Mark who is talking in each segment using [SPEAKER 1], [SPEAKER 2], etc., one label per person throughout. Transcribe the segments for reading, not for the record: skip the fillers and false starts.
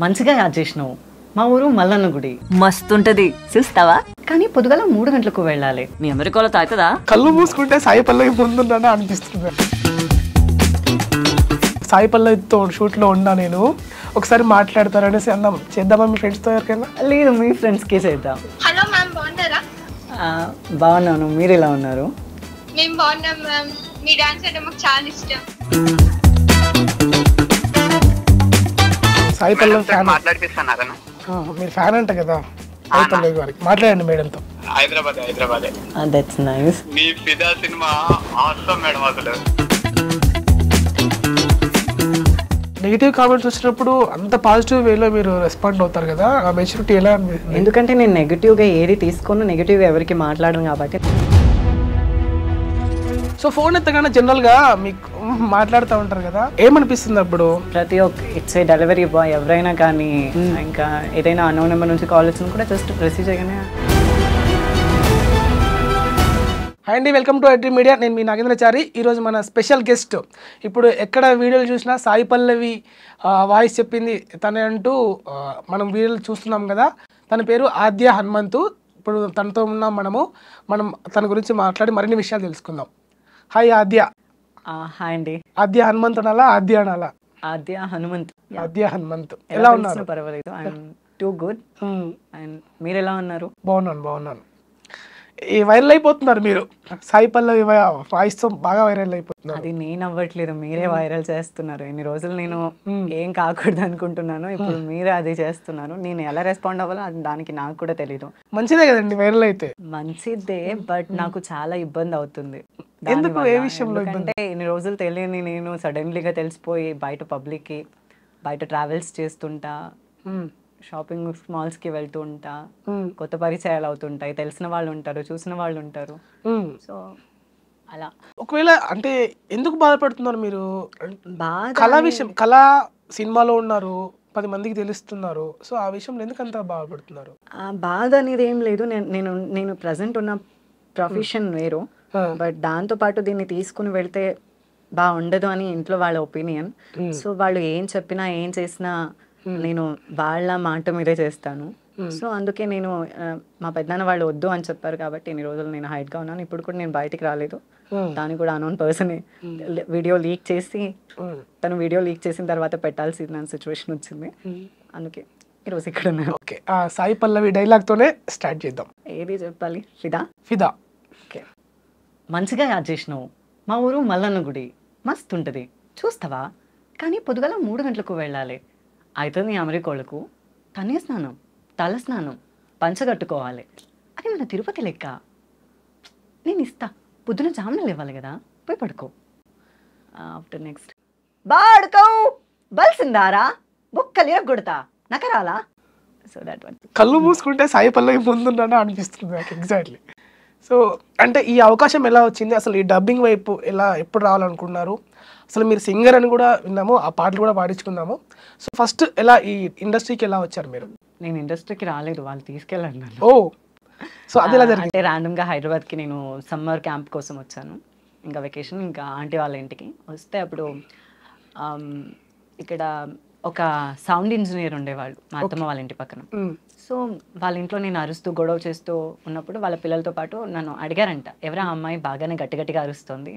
[SPEAKER 1] మంచిగా యాడ్ చేసినావు. మా ఊరు మల్లన్న గుడి
[SPEAKER 2] మస్తుంటది, చూస్తావా?
[SPEAKER 1] కానీ పొద్దుగల 3 గంటలకు వెళ్ళాలి.
[SPEAKER 2] మీ అమెరికాలో తాగుతుందా?
[SPEAKER 3] కళ్ళు మూసుకుంటే సాయి పల్లవి ముందున్నా అనిపిస్తుంది. సాయి పల్లవితో షూట్లో ఉన్నా నేను. ఒకసారి మాట్లాడతారనేసి అన్నాం, చేద్దామా మీ ఫ్రెండ్స్తో ఎవరికైనా?
[SPEAKER 1] లేదు, మీ ఫ్రెండ్స్కే చేద్దాం.
[SPEAKER 4] హలో మ్యామ్, బాగున్నారా?
[SPEAKER 1] బాగున్నాను, మీరు ఎలా ఉన్నారు?
[SPEAKER 4] మేము బాగున్నాం మ్యామ్. మీ డాన్స్ అంటే మాకు చాలా ఇష్టం.
[SPEAKER 3] సాయి పల్లవి ఫ్యాన్
[SPEAKER 5] మాట్లాడిపిస్తున్నారా?
[SPEAKER 3] మీరు ఫ్యాన్ అంట కదా సాయి పల్లవి గారికి, మాట్లాడండి మేడంతో.
[SPEAKER 5] Hyderabad
[SPEAKER 1] that's nice.
[SPEAKER 5] మీ ఫిదా సినిమా ఆసమ్ మేడం. అసలు
[SPEAKER 3] నెగిటివ్ కామెంట్స్ వచ్చినప్పుడు అంత పాజిటివ్ వేలో మీరు రెస్పాండ్ అవుతారు కదా, ఆ మెచ్యూరిటీ ఎలా అనిపిస్తుంది?
[SPEAKER 1] ఎందుకంటే నేను నెగిటివ్గా ఏది తీసుకోను, నెగిటివ్గా ఎవరికి మాట్లాడను కాబట్టి.
[SPEAKER 3] సో ఫోన్ ఎత్తగానే జనరల్గా మీకు మాట్లాడుతూ ఉంటారు కదా, ఏమనిపిస్తుంది అప్పుడు?
[SPEAKER 1] ప్రతి ఒక్క ఇట్స్ ఏ డెలివరీ బాయ్ ఎవరైనా కానీ, ఇంకా ఏదైనా అన్నోన్ నెంబర్ నుంచి కాల్ వచ్చినా కూడా జస్ట్ రిసీవ్ చేయగానే.
[SPEAKER 3] హాయ్ అండి, వెల్కమ్ టు ఐటీ మీడియా. నేను మీ నాగేంద్రచారి. ఈరోజు మన స్పెషల్ గెస్ట్. ఇప్పుడు ఎక్కడ వీడియోలు చూసినా సాయి పల్లవి వాయిస్ చెప్పింది తనే అంటూ మనం వీడియోలు చూస్తున్నాం కదా. తన పేరు ఆద్య హనుమంతు. ఇప్పుడు తనతో ఉన్నాం మనం తన గురించి మాట్లాడి మరిన్ని విషయాలు తెలుసుకుందాం. హాయ్ ఆద్య.
[SPEAKER 1] హాయ్ అండి.
[SPEAKER 3] ఆద్య హనుమంత్ అనాలా, ఆద్య అనాలా?
[SPEAKER 1] ఆద్య హనుమంత్.
[SPEAKER 3] ఆద్య హనుమంత్. ఎలా ఉన్నారు?
[SPEAKER 1] పర్వాలేదు, ఐఎమ్ టూ గుడ్. అండ్ మీరు ఎలా ఉన్నారు?
[SPEAKER 3] బాగున్నాను. ఈ వైరల్ అయిపోతున్నారు మీరు, సాయి పల్లవి వాయిస్తో బాగా వైరల్ అయిపోతున్నారు.
[SPEAKER 1] అది నేను అవ్వట్లేదు, మీరే వైరల్ చేస్తున్నారు. ఇన్ని రోజులు నేను ఏం కాకూడదు అనుకుంటున్నాను, ఇప్పుడు మీరే అది చేస్తున్నారు. నేను ఎలా రెస్పాండ్ అవ్వాలో దానికి నాకు కూడా తెలీదు.
[SPEAKER 3] మంచిదే కదండి వైరల్ అయితే.
[SPEAKER 1] మంచిదే, బట్ నాకు చాలా ఇబ్బంది అవుతుంది.
[SPEAKER 3] ఎందుకు? ఏ విషయంలో?
[SPEAKER 1] అంటే ఇన్ని రోజులు తెలియని నేను సడన్లీగా తెలిసిపోయి బయట ట్రావెల్స్ చేస్తుంటా, షాపింగ్ మాల్స్ కి వెళ్తూ ఉంటా, కొత్త పరిచయాలు అవుతుంటాయి, తెలిసిన వాళ్ళు ఉంటారు, చూసిన వాళ్ళు ఉంటారు. సో అలా.
[SPEAKER 3] ఒకవేళ అంటే ఎందుకు బాధపడుతున్నారు మీరు?
[SPEAKER 1] బాగా
[SPEAKER 3] కళా విషయం, కళా సినిమాలో ఉన్నారు, 10 మందికి తెలుస్తున్నారు. సో ఆ విషయంలో ఎందుకు అంత బాధపడుతున్నారు?
[SPEAKER 1] బాధ అనేది ఏం లేదు. నేను ప్రజెంట్ ఉన్న ప్రొఫెషన్ వేరు, బట్ దాంతో పాటు దీన్ని తీసుకుని వెళ్తే బాగుండదు అని ఇంట్లో వాళ్ళ ఒపీనియన్. సో వాళ్ళు ఏం చెప్పినా ఏం చేసినా నేను వాళ్ళ మాట మీదే చేస్తాను. సో అందుకే నేను మా పెద్దనాన్న వాళ్ళు వద్దు అని చెప్పారు కాబట్టి ఇన్ని రోజులు నేను హైట్గా ఉన్నాను. ఇప్పుడు కూడా నేను బయటికి రాలేదు. దాన్ని కూడా అనోన్ పర్సన్ వీడియో లీక్ చేసి, తను వీడియో లీక్ చేసిన తర్వాత పెట్టాల్సిన సిచ్యువేషన్ వచ్చింది. అందుకే ఈరోజు ఇక్కడ ఉన్నాను.
[SPEAKER 3] ఓకే, సాయి పల్లవి డైలాగ్తోనే స్టార్ట్ చేద్దాం.
[SPEAKER 1] ఏది చెప్పాలి? ఫిదా. ఓకే. మంచిగా యాడ్ చేసినావు. మా ఊరు మల్లన్న గుడి మస్తు ఉంటుంది, చూస్తావా? కానీ పొద్దుగల 3 గంటలకు వెళ్ళాలి. అయితే నీ అమెరికాలకు తనే స్నానం, తల స్నానం, పంచగట్టుకోవాలి. అది మన తిరుపతి లెక్క. నేను ఇస్తా, పొద్దున జామున లేవాలి కదా, పోయి పడుకో. ఆఫ్టర్ నెక్స్ట్ బాడుకో బల్సిందారా బుక్కలు ఎరగొడతా నకరాలా. So that one.
[SPEAKER 3] కళ్ళు మూసుకుంటే సాయి పల్లవి ముందున్నా అనిపిస్తుంది నాకు. ఎగ్జాక్ట్లీ. సో అంటే ఈ అవకాశం ఎలా వచ్చింది అసలు? ఈ డబ్బింగ్ వైపు ఎప్పుడు రావాలనుకున్నారు? అసలు మీరు సింగర్ అని కూడా విన్నాము, ఆ పాటలు కూడా పాడించుకున్నాము. సో ఫస్ట్ ఎలా ఈ ఇండస్ట్రీకి ఎలా వచ్చారు మీరు?
[SPEAKER 1] నేను ఇండస్ట్రీకి రాలేదు, వాళ్ళు తీసుకెళ్ళాను నన్ను.
[SPEAKER 3] ఓ, సో అది ఎలా జరిగింది?
[SPEAKER 1] అంటే ర్యాండమ్గా హైదరాబాద్కి నేను సమ్మర్ క్యాంప్ కోసం వచ్చాను, ఇంకా వెకేషన్, ఇంకా ఆంటీ వాళ్ళ ఇంటికి వస్తే అప్పుడు ఇక్కడ ఒక సౌండ్ ఇంజనీర్ ఉండేవాళ్ళు మా అత్తమ్మ వాళ్ళ ఇంటి పక్కన. సో వాళ్ళ ఇంట్లో నేను అరుస్తూ గొడవ చేస్తూ ఉన్నప్పుడు వాళ్ళ పిల్లలతో పాటు నన్ను అడిగారంట, ఎవరా అమ్మాయి బాగానే గట్టిగా అరుస్తుంది,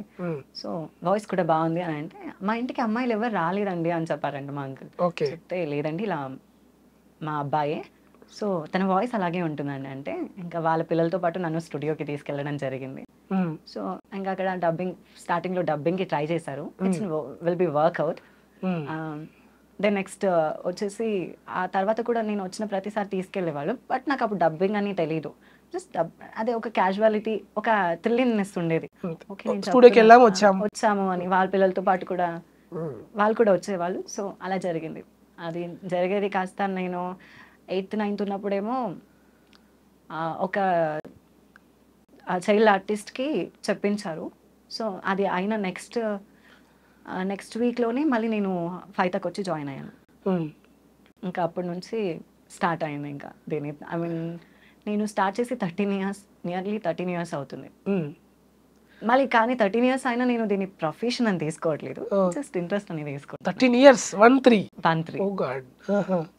[SPEAKER 1] సో వాయిస్ కూడా బాగుంది అని. అంటే మా ఇంటికి అమ్మాయిలు ఎవరు రాలేదండి అని చెప్పారంట మా అంకుల్. చెప్తే లేదండి ఇలా మా అబ్బాయే, సో తన వాయిస్ అలాగే ఉంటుందండి. అంటే ఇంకా వాళ్ళ పిల్లలతో పాటు నన్ను స్టూడియోకి తీసుకెళ్ళడం జరిగింది. సో ఇంకా అక్కడ స్టార్టింగ్లో డబ్బింగ్కి ట్రై చేశారు. It's will be work out. Then next వచ్చేసి ఆ తర్వాత కూడా నేను వచ్చిన ప్రతిసారి తీసుకెళ్ళేవాళ్ళు, బట్ నాకు అప్పుడు డబ్బింగ్ అని తెలీదు. జస్ట్ అదే ఒక క్యాజువాలిటీ, ఒక థ్రిల్లింగ్నెస్ ఉండేది. ఓకే వచ్చాము అని. వాళ్ళ పిల్లలతో పాటు కూడా వాళ్ళు కూడా వచ్చేవాళ్ళు. సో అలా జరిగింది. అది జరిగేది కాస్త నేను 8th 9th ఉన్నప్పుడేమో ఒక చైల్డ్ ఆర్టిస్ట్కి చెప్పించారు. సో అది అయిన నెక్స్ట్ వీక్లోనే మళ్ళీ నేను ఫైతాకి వచ్చి జాయిన్ అయ్యాను. ఇంకా అప్పటి నుంచి స్టార్ట్ అయింది ఇంకా దీని. నేను స్టార్ట్ చేసి 13 years, నియర్లీ 13 years అవుతుంది. మళ్ళీ కానీ 13 ఇయర్స్ అయినా నేను దీన్ని ప్రొఫెషన్ అని తీసుకోవట్లేదు,
[SPEAKER 3] Oh.
[SPEAKER 1] జస్ట్ ఇంట్రెస్ట్ అనేది తీసుకుంటాను.
[SPEAKER 3] 13 years 1-3.
[SPEAKER 1] తంత్రి.
[SPEAKER 3] Oh god.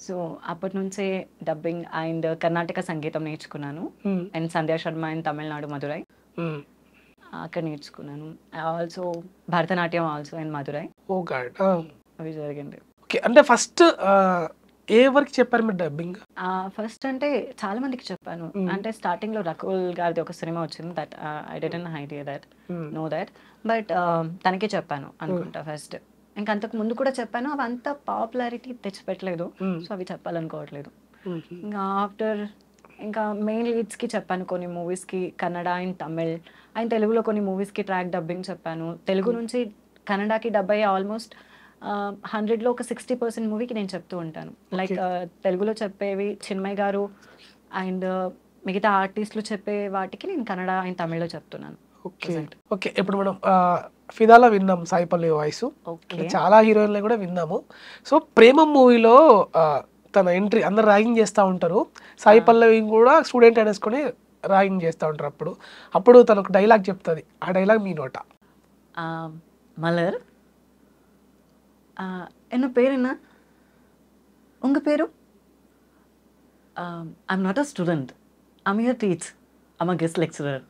[SPEAKER 1] సో అప్పటి నుంచే డబ్బింగ్ అండ్ కర్ణాటక సంగీతం నేర్చుకున్నాను. అండ్ సంధ్యా శర్మ అండ్ తమిళనాడు మధురై అక్కడ నేర్చుకున్నాను. Also Bharatanatyam also and Madurai.
[SPEAKER 3] Oh god.
[SPEAKER 1] అవి జరిగింది.
[SPEAKER 3] ఓకే, అంటే ఫస్ట్ ఏ వరకు చెప్పారు మీరు డబ్బింగ్?
[SPEAKER 1] ఫస్ట్ అంటే చాలా మందికి చెప్పాను. అంటే స్టార్టింగ్ లో రకుల్ గారిది ఒక సినిమా వచ్చింది, that I didn't idea that know that, but తనకే చెప్పాను అనుకుంటా ఫస్ట్. ఇంకా అంతకు ముందు కూడా చెప్పాను, అవి అంత పాపులారిటీ తెచ్చిపెట్టలేదు, సో అవి చెప్పాలనుకోవట్లేదు. ఇంకా ఆఫ్టర్ ఇంకా మెయిన్ లీడ్స్కి చెప్పాను, కొన్ని మూవీస్కి కన్నడ అండ్ తమిళ్ అండ్ తెలుగులో కొన్ని మూవీస్కి ట్రాక్ డబ్బింగ్ చెప్పాను. తెలుగు నుంచి కన్నడకి డబ్ అయ్యే ఆల్మోస్ట్ 100లో ఒక 60% మూవీకి నేను చెప్తూ ఉంటాను. లైక్ తెలుగులో చెప్పేవి చిన్మయ్ గారు అండ్ మిగతా ఆర్టిస్టులు చెప్పే వాటికి నేను కన్నడ అండ్ తమిళ్లో చెప్తున్నాను.
[SPEAKER 3] Okay okay. ఇప్పుడు మనం ఫిదాలో విన్నాం సాయి పల్లవి వాయిస్, చాలా హీరోయిన్లు కూడా విన్నాము. సో ప్రేమం మూవీలో తన ఎంట్రీ అందరు ర్యాగింగ్ చేస్తూ ఉంటారు, సాయి పల్లవి కూడా స్టూడెంట్ అనేసుకొని ర్యాగింగ్ చేస్తూ ఉంటారు. అప్పుడు తను ఒక డైలాగ్ చెప్తుంది, ఆ డైలాగ్ మీ నోట.
[SPEAKER 1] మలర్ என்ன பேர் என்ன உங்கள் பேரும்? I'm not a student, I'm here teach, I'm a guest lecturer.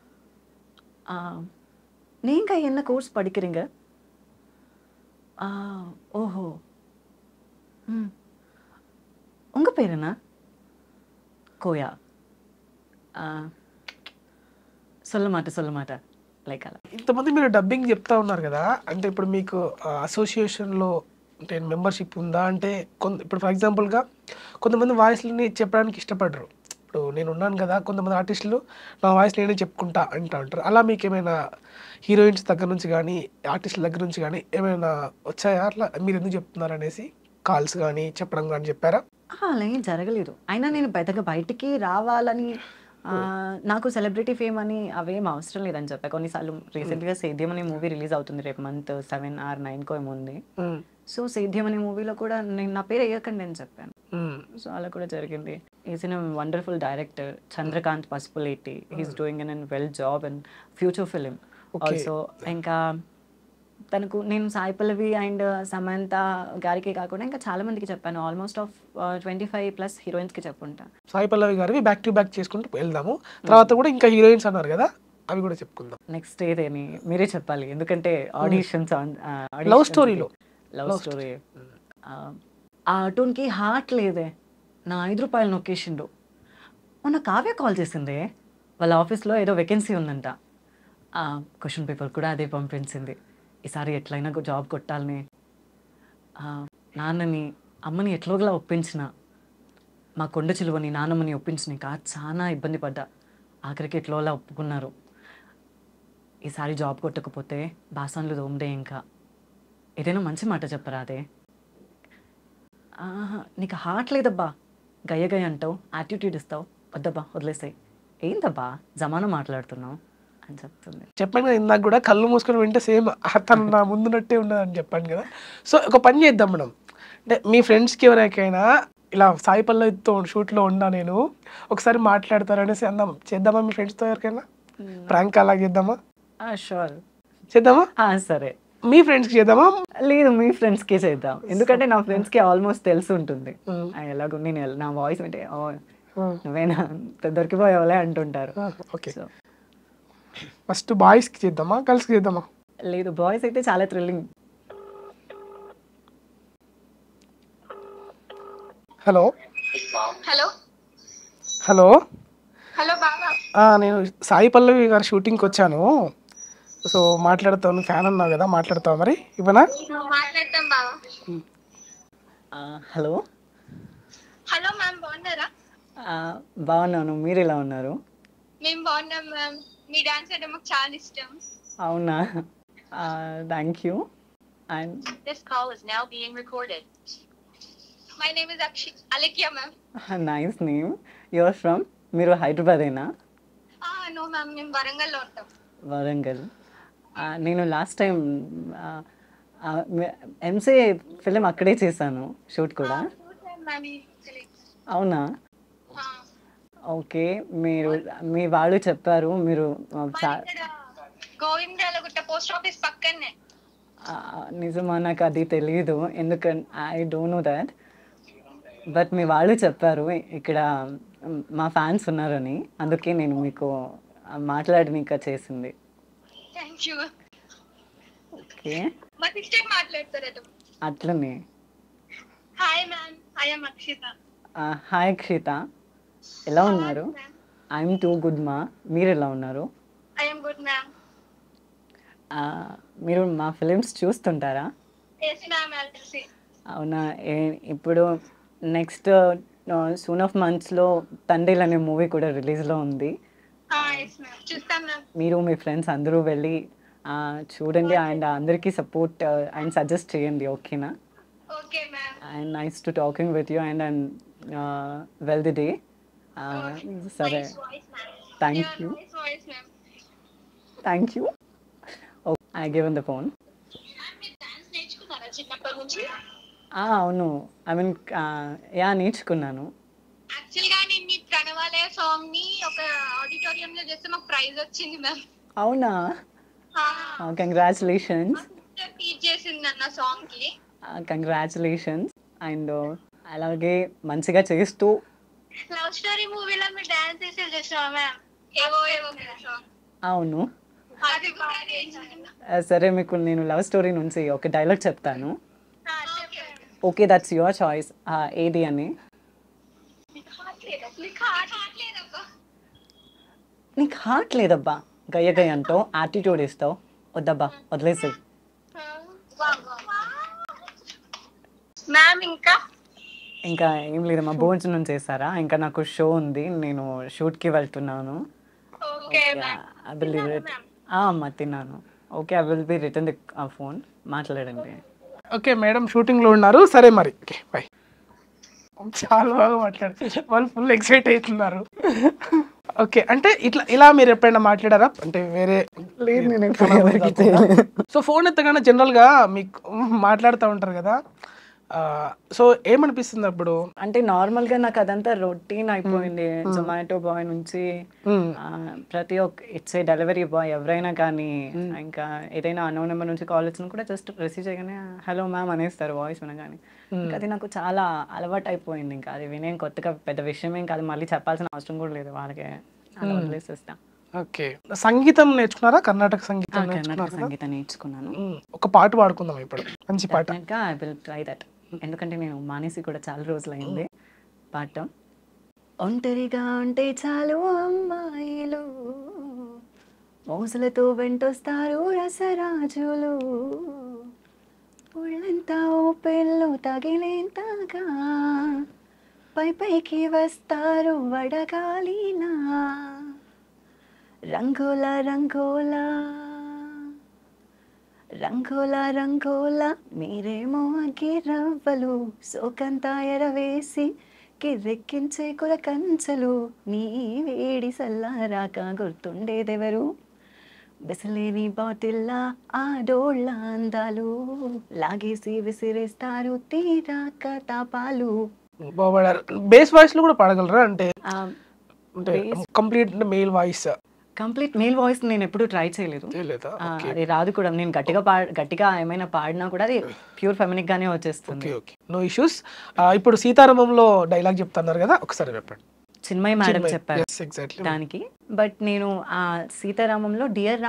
[SPEAKER 1] நீங்கள் என்ன கோர்ஸ் படிக்கிறீங்க? ஓஹோ, உங்கள் பேர் என்ன? கோயா. சொல்ல மாட்டேன் లైక్ అలా.
[SPEAKER 3] ఇంతమంది మీరు డబ్బింగ్ చెప్తా ఉన్నారు కదా, అంటే ఇప్పుడు మీకు అసోసియేషన్లో అంటే మెంబర్షిప్ ఉందా? అంటే ఇప్పుడు ఫర్ ఎగ్జాంపుల్గా కొంతమంది వాయిస్లని చెప్పడానికి ఇష్టపడరు. ఇప్పుడు నేను ఉన్నాను కదా, కొంతమంది ఆర్టిస్టులు నా వాయిస్ నేనే చెప్పుకుంటా అంటూ ఉంటారు. అలా మీకు ఏమైనా హీరోయిన్స్ దగ్గర నుంచి కానీ ఆర్టిస్టుల దగ్గర నుంచి కానీ ఏమైనా వచ్చాయా? అట్లా మీరు ఎందుకు చెప్తున్నారు అనేసి కాల్స్ కానీ చెప్పడం కానీ చెప్పారా?
[SPEAKER 1] అలా ఏం జరగలేదు. అయినా నేను పెద్దగా బయటికి రావాలని నాకు సెలబ్రిటీ ఫేమ్ అని అవేం అవసరం లేదని చెప్పా. కొన్నిసార్లు రీసెంట్గా సేద్యం అనే మూవీ రిలీజ్ అవుతుంది రేపు మంత్ 7 or 9 ఏమో ఉంది. సో సేద్యం అనే మూవీలో కూడా నేను నా పేరు వేయకండి అని చెప్పాను. సో అలా కూడా జరిగింది. Is in wonderful director Chandrakanth Pasupuleti, he's doing an well job and future film also. ఇంకా తనకు నేను సాయి పల్లవి అండ్ సమంత గారికి కాకుండా ఇంకా చాలా మందికి చెప్పాను. ఆల్మోస్ట్ ఆఫ్ 25+ హీరోయిన్స్కి చెప్పుంటా.
[SPEAKER 3] సాయి పల్లవి గారివి బ్యాక్ టు బ్యాక్ చేసుకుంటూ వెళ్దాము. తర్వాత కూడా ఇంకా హీరోయిన్స్ అన్నారు కదా, అవి కూడా చెప్పుకుందాం.
[SPEAKER 1] నెక్స్ట్ ఏదేని మీరే చెప్పాలి, ఎందుకంటే ఆడిషన్స్
[SPEAKER 3] లవ్ స్టోరీలో
[SPEAKER 1] లవ్ స్టోరీ ఆ అటూన్కి హార్ట్ లేదే, నా 5 రూపాయలు నొక్కేసిండు. మొన్న కావ్య కాల్ చేసిందే, వాళ్ళ ఆఫీస్లో ఏదో వేకెన్సీ ఉందంట, క్వశ్చన్ పేపర్ కూడా అదే పంపించింది. ఈసారి ఎట్లయినా జాబ్ కొట్టాలని నాన్నని అమ్మని ఎట్లోగలా ఒప్పించిన, మా కొండ చిలువని నాన్నమ్మని ఒప్పించినాక చాలా ఇబ్బంది పడ్డా, ఆఖరికి ఎట్లోలా ఒప్పుకున్నారు. ఈసారి జాబ్ కొట్టకపోతే బాసన్లు దోమడే, ఇంకా ఏదైనా మంచి మాట చెప్పరా అదే. నీకు హార్ట్ లేదబ్బా, గయ్య గయ్య అంటావు, యాటిట్యూడ్ ఇస్తావు, వద్దబ్బా వదిలేసాయి, ఏందబ్బా జమానా మాట్లాడుతున్నావు అని చెప్తుంది.
[SPEAKER 3] చెప్పాను కదా ఇందాక కూడా, కళ్ళు మూసుకొని వింటే సేమ్ తను నా ముందున్నట్టే ఉన్నదని చెప్పాను కదా. సో ఒక పని చేద్దాం మనం, అంటే మీ ఫ్రెండ్స్కి ఎవరికైనా ఇలా సాయి పల్లవితో షూట్లో ఉన్నా నేను ఒకసారి మాట్లాడతారనేసి అందాం, చేద్దామా? మీ ఫ్రెండ్స్తో ఎవరికైనా ప్రాంక్ అలా చేద్దామా?
[SPEAKER 1] షూర్
[SPEAKER 3] చేద్దామా?
[SPEAKER 1] సరే.
[SPEAKER 3] మీ ఫ్రెండ్స్కి చేద్దామా?
[SPEAKER 1] లేదు, మీ ఫ్రెండ్స్కే చేద్దాం, ఎందుకంటే నా ఫ్రెండ్స్కి ఆల్మోస్ట్ తెలిసి ఉంటుంది. ఎలాగో నేను నా వాయిస్ అంటే నువ్వేనా దొరికిపోయావులే అంటుంటారు.
[SPEAKER 3] ఓకే, ఫస్ట్ బాయ్స్కి చేద్దామా గర్ల్స్కి చేద్దామా?
[SPEAKER 1] లేదు, బాయ్స్ అయితే చాలా thrilling.
[SPEAKER 3] Hello
[SPEAKER 4] hello
[SPEAKER 3] hello
[SPEAKER 4] hello బాబా.
[SPEAKER 3] నేను సాయి పల్లవి గారి షూటింగ్కి వచ్చాను, సో మాట్లాడతాను, ఫ్యాన్ అన్నావు కదా, మాట్లాడతావు మరి ఇవ్వనా?
[SPEAKER 4] మాట్లాడతాం బాబా.
[SPEAKER 1] హలో
[SPEAKER 4] హలో మ్యామ్, బాగున్నారా?
[SPEAKER 1] బాగున్నాను, మీరు ఎలా ఉన్నారు?
[SPEAKER 4] మేము బాగున్నాం మ్యామ్, మీ డాన్స్ అంటే మాకు చాలా ఇష్టం.
[SPEAKER 1] అవునా, thank you. And
[SPEAKER 2] This call is now being recorded.
[SPEAKER 4] My name is Alekhya ma'am.
[SPEAKER 1] Nice name. Your from? మీరు హైదరాబాదేనా?
[SPEAKER 4] నో మ్యామ్, మేము వరంగల్లో ఉంటాం.
[SPEAKER 1] వరంగల్. నేను లాస్ట్ టైం ఎంసీఏ ఫిలిం అక్కడే చేశాను, షూట్ కూడా. అవునా, ఓకే. మీరు మీ వాళ్ళు చెప్పారు, మీరు
[SPEAKER 4] గోవిందరాలగుట్ట పోస్ట్ ఆఫీస్ పక్కనే.
[SPEAKER 1] నిజమా? నాకు అది తెలియదు, ఎందుకంటే I don't know that. But మీ వాళ్ళు చెప్పారు ఇక్కడ మా ఫ్యాన్స్ ఉన్నారని, అందుకే నేను మీకు మాట్లాడనీక చేసింది.
[SPEAKER 4] Thank you.
[SPEAKER 1] ఓకే,
[SPEAKER 4] మా సిస్టర్ మాట్లాడతారట.
[SPEAKER 1] అట్లనే.
[SPEAKER 4] Hi ma'am, I'm Akshita.
[SPEAKER 1] Hi Akshita, ఎలా ఉన్నారు? ఐఎమ్ టూ గుడ్ మా, మీరు ఎలా ఉన్నారు?
[SPEAKER 4] I'm good ma'am.
[SPEAKER 1] మీరు మా ఫిలిమ్స్ చూస్తుంటారా?
[SPEAKER 4] ఎస్ మ్యామ్, ఎల్సి.
[SPEAKER 1] అవునా? ఇప్పుడు నెక్స్ట్ సూన్ ఆఫ్ మంత్స్లో తండ్రిలు అనే మూవీ కూడా రిలీజ్లో ఉంది.
[SPEAKER 4] ఎస్ మ్యామ్, చూస్తాం మ్యామ్.
[SPEAKER 1] మీరు మీ ఫ్రెండ్స్ అందరూ వెళ్ళి చూడండి అండ్ అందరికీ సపోర్ట్ అండ్ సజెస్ట్ చేయండి, ఓకేనా?
[SPEAKER 4] Okay ma'am.
[SPEAKER 1] And nice to talking with you and well the day. సరే, thank you.
[SPEAKER 4] Voice ma'am.
[SPEAKER 1] Thank you. I given the phone.
[SPEAKER 4] Ma'am, మీరు డాన్స్ నేర్చుకున్నారా చిన్నప్పటి నుంచి?
[SPEAKER 1] అవును, ఐ మీన్ నేర్చుకున్నాను.
[SPEAKER 4] యాక్చువల్ గా నేను మీ ప్రణవాలయ సాంగ్ ని ఒక ఆడిటోరియం లో చేస్తే మాకు ప్రైజ్ వచ్చింది మ్యామ్.
[SPEAKER 1] అవునా? కంగ్రాచులేషన్స్.
[SPEAKER 4] టీచ్ చేసింది అన్న సాంగ్ కి.
[SPEAKER 1] కంగ్రాచులేషన్స్. అండ్ అలాగే మంచిగా చేస్తూ.
[SPEAKER 4] లవ్ స్టోరీ మూవీలో మీరు డాన్స్ చేసి చేసావా మ్యామ్? ఏవో ఏవో సాంగ్.
[SPEAKER 1] అవును.
[SPEAKER 4] అది బాగా చేశాను.
[SPEAKER 1] సరే, మీకు నేను లవ్ స్టోరీ నుంచి ఒక డైలాగ్ చెప్తాను.
[SPEAKER 4] చెప్పండి.
[SPEAKER 1] Okay, that's your choice. ఏది అని? నీకు హార్ట్ లేదబ్బా, గయ్య గయ్య అంటావు, యాటిట్యూడ్ ఇస్తావు, వద్దబ్బా, వదిలేసి.
[SPEAKER 4] మ్యామ్
[SPEAKER 1] ఇంకా ఏం లేదమ్మా, భోజనం చేశారా? ఇంకా నాకు షో ఉంది, నేను షూట్కి వెళ్తున్నాను. అమ్మా తిన్నాను. Okay, I will be return the phone. మాట్లాడండి.
[SPEAKER 3] ఓకే మేడం, షూటింగ్లో ఉన్నారు. సరే మరి, ఓకే బాయ్. చాలా బాగా మాట్లాడారు, వాళ్ళు ఫుల్ ఎక్సైట్ అవుతున్నారు. ఓకే, అంటే ఇలా మీరు ఎప్పుడైనా మాట్లాడారా? అంటే వేరే
[SPEAKER 1] లేదు, నేను
[SPEAKER 3] సో ఫోన్ ఎత్తగానే జనరల్గా మీకు మాట్లాడుతూ ఉంటారు కదా, సో ఏమనిపిస్తుంది అప్పుడు?
[SPEAKER 1] అంటే నార్మల్గా నాకు అదంతా రొటీన్ అయిపోయింది. జొమాటో బాయ్ నుంచి ప్రతి ఒక్క ఇట్స్ ఏ డెలివరీ బాయ్ ఎవరైనా కానీ, ఇంకా ఏదైనా అన్నోన్ నెంబర్ నుంచి కాల్ వచ్చినా కూడా జస్ట్ రిసీవ్ చేయగానే హలో మ్యామ్ అనేస్తారు వాయిస్ వినగానే. ఇంకా అది నాకు చాలా అలవాటు అయిపోయింది. ఇంకా అది వినే కొత్తగా పెద్ద విషయం ఏం కాదు, మళ్ళీ చెప్పాల్సిన అవసరం కూడా లేదు, వాళ్ళకే అలా వదిలేసేస్తా.
[SPEAKER 3] ఓకే, సంగీతం నేర్చుకున్నారా? కర్ణాటక సంగీతం
[SPEAKER 1] కర్ణాటక సంగీతం నేర్చుకున్నాను.
[SPEAKER 3] ఒక పాట పాడుకుందాం ఇప్పుడు, మంచి పాట.
[SPEAKER 1] ఐ విల్ ట్రై దట్, ఎందుకంటే నేను మానేసి కూడా చాలా రోజులైంది పాట. ఒంటరిగా ఉంటే చాలు అమ్మాయిలు, మోజులతో వెంటొస్తారు రసరాజులు, ఒళ్ళంతా ఓ పెళ్ళు తగిలేంతగా, పై పైకి వస్తారు వడగాలిలా, రంగుల రంగుల రంగుల రంగుల మీరేమో అగ్గిరవ్వలు, సోకంతా ఎరవేసి కిర్రెక్కించే కుల కంచెలు, నీ వేడి సల్లారాక గుర్తుండేదెవరు, బెసలేని బాటిల్లా ఆడోళ్ళ అందాలు, లాగేసి విసిరేస్తారు తీరాక తాపాలు.
[SPEAKER 3] బాగుపడారు. బేస్ వాయిస్ లో కూడా పాడగలరా? అంటే complete male voice.
[SPEAKER 1] Complete male voice నేను ఎప్పుడు ట్రై చేయలేదు, అది రాదు కూడా. నేను గట్టిగా ఏమైనా పాడినా కూడా అది ప్యూర్ ఫెమినిక్ గానే వచ్చేస్తుంది.
[SPEAKER 3] No issues. ఇప్పుడు సీతారామంలో డైలాగ్ చెప్తున్నారు కదా, ఒకసారి చెప్పండి.
[SPEAKER 1] చిన్మయి మేడం చెప్పారు దానికి. బట్ నేను ఆ సీతారామంలో డియర్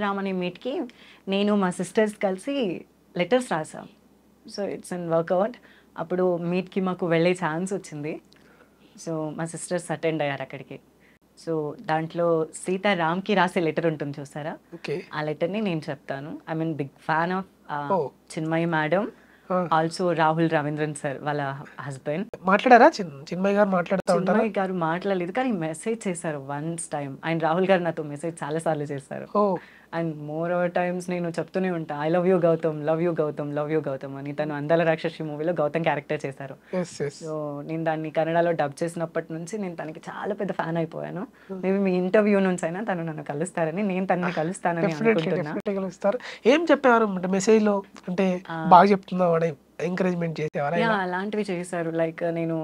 [SPEAKER 1] రామ్ అనే మీట్కి నేను మా సిస్టర్స్ కలిసి లెటర్స్ రాసాం. So it's in work out. అప్పుడు మీట్కి మాకు వెళ్ళే ఛాన్స్ వచ్చింది. సో మా సిస్టర్స్ అటెండ్ అయ్యారు అక్కడికి. సో దాంట్లో సీతారామ్కి రాసే లెటర్ ఉంటుంది చూసారా, ఆ లెటర్ని నేను చెప్తాను. I mean big fan of Chinmayi madam, also Rahul Ravindran sir వాళ్ళ హస్బెండ్.
[SPEAKER 3] మాట్లాడారా? చిన్మయి గారు మాట్లాడుతూ ఉంటారు.
[SPEAKER 1] చిన్మయి గారు మాట్లాడలేదు, కానీ మెసేజ్ చేశారు వన్స్ టైం. ఆయన రాహుల్ గారు నాతో మెసేజ్ చాలా సార్లు చేశారు. అండ్ మోర్ ఓవర్ టైమ్స్ నేను చెప్తూనే ఉంటా, I love you Gautam, love you Gautam, love you Gautam అని. తను అందాల రాక్షసి మూవీలో గౌతమ్ క్యారెక్టర్ చేశారు. సో నేను దాన్ని కన్నడలో డబ్ చేసినప్పటి నుంచి నేను తనకి చాలా పెద్ద ఫ్యాన్ అయిపోయాను. మేబీ మీ ఇంటర్వ్యూ నుంచి అయినా తను నన్ను కలుస్తారని, నేను తనని కలుస్తానని అనుకుంటున్నా.
[SPEAKER 3] ఏం చెప్పేవారు మెసేజ్ లో? అంటే బాగా చెప్తున్నా, ఎంకరేజ్మెంట్ చేసేవారు?
[SPEAKER 1] అలాంటివి చేశారు. లైక్ నేను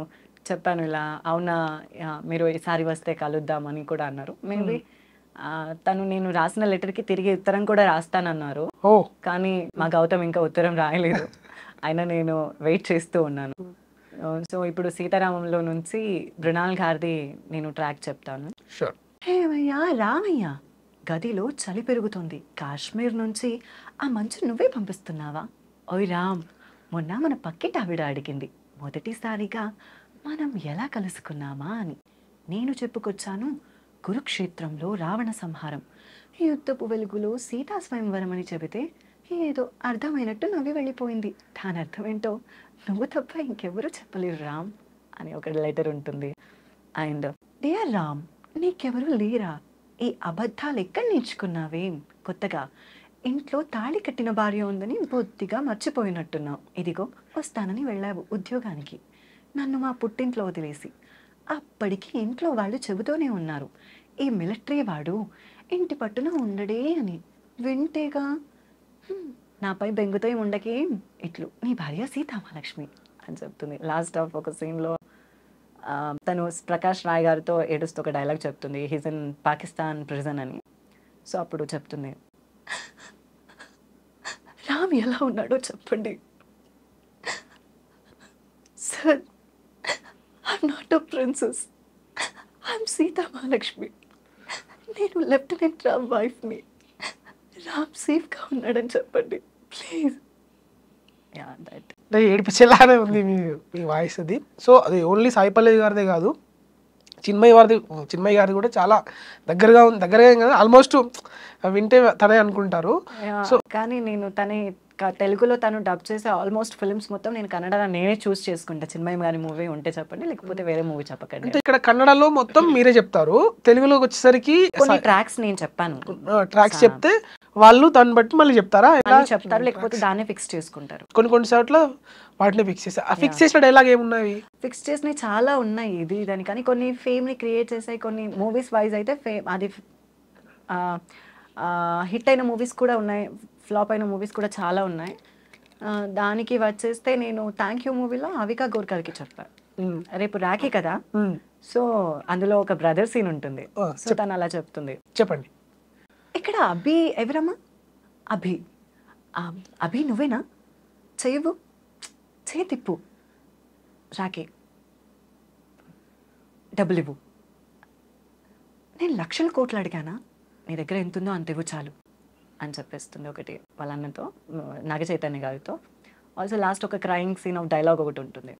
[SPEAKER 1] చెప్పాను ఇలా, అవునా మీరు ఈసారి వస్తే కలుద్దామని కూడా అన్నారు. మేబీ తను నేను రాసిన లెటర్కి తిరిగి ఉత్తరం కూడా రాస్తానన్నారు.
[SPEAKER 3] ఓ
[SPEAKER 1] కానీ మా గౌతమ్ ఇంకా ఉత్తరం రాయలేదు. అయినా నేను వెయిట్ చేస్తూ ఉన్నాను. సో ఇప్పుడు సీతారామంలో నుంచి మృణాల్ గారిది నేను ట్రాక్ చెప్తాను.
[SPEAKER 3] షూర్.
[SPEAKER 1] ఏమయ్యా రామయ్య, గదిలో చలి పెరుగుతుంది. కాశ్మీర్ నుంచి ఆ మంచు నువ్వే పంపిస్తున్నావా? ఓయ్ రామ్, మొన్న మన పక్కింటి ఆవిడ అడిగింది మొదటిసారిగా మనం ఎలా కలుసుకున్నామా అని. నేను చెప్పుకొచ్చాను కురుక్షేత్రంలో రావణ సంహారం, యుద్ధపు వెలుగులో సీతా స్వయంవరం అని చెబితే ఏదో అర్థమైనట్టు నవ్వి వెళ్ళిపోయింది. దాని అర్థం ఏంటో నువ్వు తప్ప ఇంకెవరూ చెప్పలేరు రామ్ అని ఒక లెటర్ ఉంటుంది. అండ్ డియర్ రామ్, నీకెవరూ లేరా? ఈ అబద్ధాలు ఎక్కడ నేర్చుకున్నావేం కొత్తగా? ఇంట్లో తాళి కట్టిన భార్య ఉందని బొత్తిగా మర్చిపోయినట్టున్నావు. ఇదిగో వస్తానని వెళ్ళావు ఉద్యోగానికి, నన్ను మా పుట్టింట్లో వదిలేసి. అప్పటికి ఇంట్లో వాళ్ళు చెబుతూనే ఉన్నారు, ఈ మిలిటరీ వాడు ఇంటి పట్టున ఉండడే అని. వింటేగా నాపై బెంగుతో ఉండకేం, ఇట్లు నీ భార్య సీతామహాలక్ష్మి అని చెప్తుంది. లాస్ట్ ఆఫ్ ఒక సీన్లో తను ప్రకాష్ రాయ్ గారితో ఏడుస్తూ ఒక డైలాగ్ చెప్తుంది, హీజ్ ఇన్ పాకిస్తాన్ ప్రిజన్ అని. సో అప్పుడు చెప్తుంది, రామ్ ఎలా ఉన్నాడో చెప్పండి sir. I'm not a princess, I'm Sita Mahalakshmi. నేను లెఫ్టినెంట్ రామ్ వైఫ్ని. రామ్ సేఫ్గా ఉన్నాడని చెప్పండి ప్లీజ్. Yeah that.
[SPEAKER 3] అంటే ఏడిపించేలానే ఉంది మీ వాయిస్ అది. సో అది ఓన్లీ సాయి పల్లవి గారిదే కాదు, చిన్మయి గారిది కూడా చాలా దగ్గరగా ఉంది. దగ్గరగా కదా, ఆల్మోస్ట్ వింటే తనే అనుకుంటారు.
[SPEAKER 1] సో కానీ నేను తెలుగులో తను డబ్ చేసే ఆల్మోస్ట్ ఫిల్మ్స్ మొత్తం నేను కన్నడలో నేనే చూస్ చేసుకుంటా. చిన్మయి గారి మూవీ ఉంటే చెప్పండి, లేకపోతే వేరే మూవీ చెప్పకండి.
[SPEAKER 3] అంటే ఇక్కడ కన్నడలో మొత్తం మీరే చెప్తారు, తెలుగులోకి వచ్చేసరికి
[SPEAKER 1] కొన్ని ట్రాక్స్ నేను చెప్పాను.
[SPEAKER 3] ట్రాక్స్ చెప్తే వాళ్ళు దాన్ని బట్టి మళ్ళీ చెప్తారా?
[SPEAKER 1] చెప్తారు, లేకపోతే దాన్ని ఫిక్స్ చేసుకుంటారు.
[SPEAKER 3] కొన్ని చోట్ల వాటిని ఫిక్స్ చేస్తారు. ఆ ఫిక్స్ చేసిన డైలాగ్ ఏమున్నాయి?
[SPEAKER 1] ఫిక్స్ చేసినవి చాలా ఉన్నాయి దాని. కానీ కొన్ని ఫేమ్ని క్రియేట్ చేసాయి, కొన్ని మూవీస్ వైజ్ అయితే అది హిట్ అయిన మూవీస్ కూడా ఉన్నాయి, ఫ్లాప్ అయిన మూవీస్ కూడా చాలా ఉన్నాయి. దానికి వచ్చేస్తే నేను థ్యాంక్ యూ మూవీలో అవికా గోర్కర్కి చెప్పాను. రేపు రాఖీ కదా, సో అందులో ఒక బ్రదర్ సీన్ ఉంటుంది. సో తను అలా చెప్తుంది,
[SPEAKER 3] చెప్పండి.
[SPEAKER 1] ఇక్కడ అభి ఎవరమ్మా? అభి నువ్వేనా? చెయ్యవు, చేతిప్పు, రాఖీ డబ్బులు ఇవ్వు. నేను లక్షల కోట్లు అడిగానా? నీ దగ్గర ఎంత ఉందో అంత ఇవ్వు చాలు అని చెప్పేస్తుంది ఒకటి వాళ్ళ అన్నతో, నాగ చైతన్య గారితో. ఆల్సో లాస్ట్ ఒక క్రైయింగ్ సీన్ ఆఫ్ డైలాగ్ ఒకటి ఉంటుంది,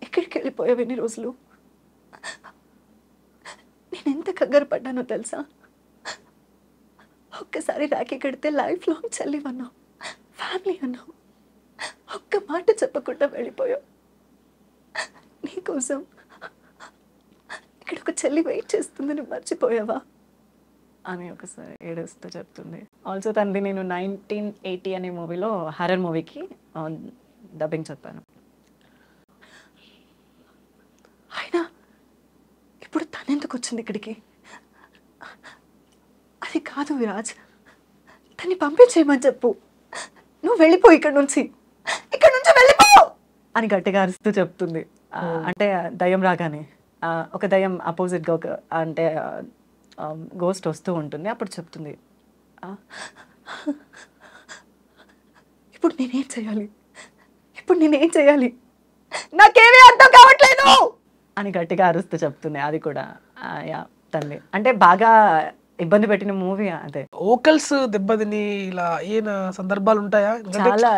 [SPEAKER 1] ఎక్కడికి వెళ్ళిపోయావు ఎన్ని రోజులు? నేను ఎంత కంగారు పడ్డానో తెలుసా? ఒక్కసారి రాఖీ కడితే లైఫ్ లాంగ్ చెల్లి అన్నావు, ఫ్యామిలీ అన్నావు, ఒక్క మాట చెప్పకుండా వెళ్ళిపోయావు. నీకోసం ఇక్కడ ఒక చెల్లి వెయిట్ చేస్తుందని మర్చిపోయావా అని ఒకసారి ఏడుస్తూ చెప్తుంది. ఆల్సో తనది నేను 1980 అనే మూవీలో హర్రర్ మూవీకి డబ్బింగ్ చెప్పాను. అయినా ఇప్పుడు తనెందుకు వచ్చింది ఇక్కడికి? అది కాదు విరాజ్, తన్ని పంపించేయమని చెప్పు. నువ్వు వెళ్ళిపో ఇక్కడ నుంచి వెళ్ళిపో అని గట్టిగా అరుస్తూ చెప్తుంది. అంటే దయ్యం రాగానే ఒక దయ్యం అపోజిట్గా ఒక అంటే గోస్ట్ వస్తూ ఉంటుంది. అప్పుడు చెప్తుంది, ఇప్పుడు నేనేం చేయాలి? నాకేమీ అర్థం కావట్లేదు అని గట్టిగా అరుస్తూ చెప్తుంది. అది కూడా తండ్రి అంటే బాగా ఇబ్బంది పెట్టిన మూవీ అదే.
[SPEAKER 3] వోకల్స్ దెబ్బతిని ఇలా ఏనా సందర్భాలు ఉంటాయా?
[SPEAKER 1] చాలా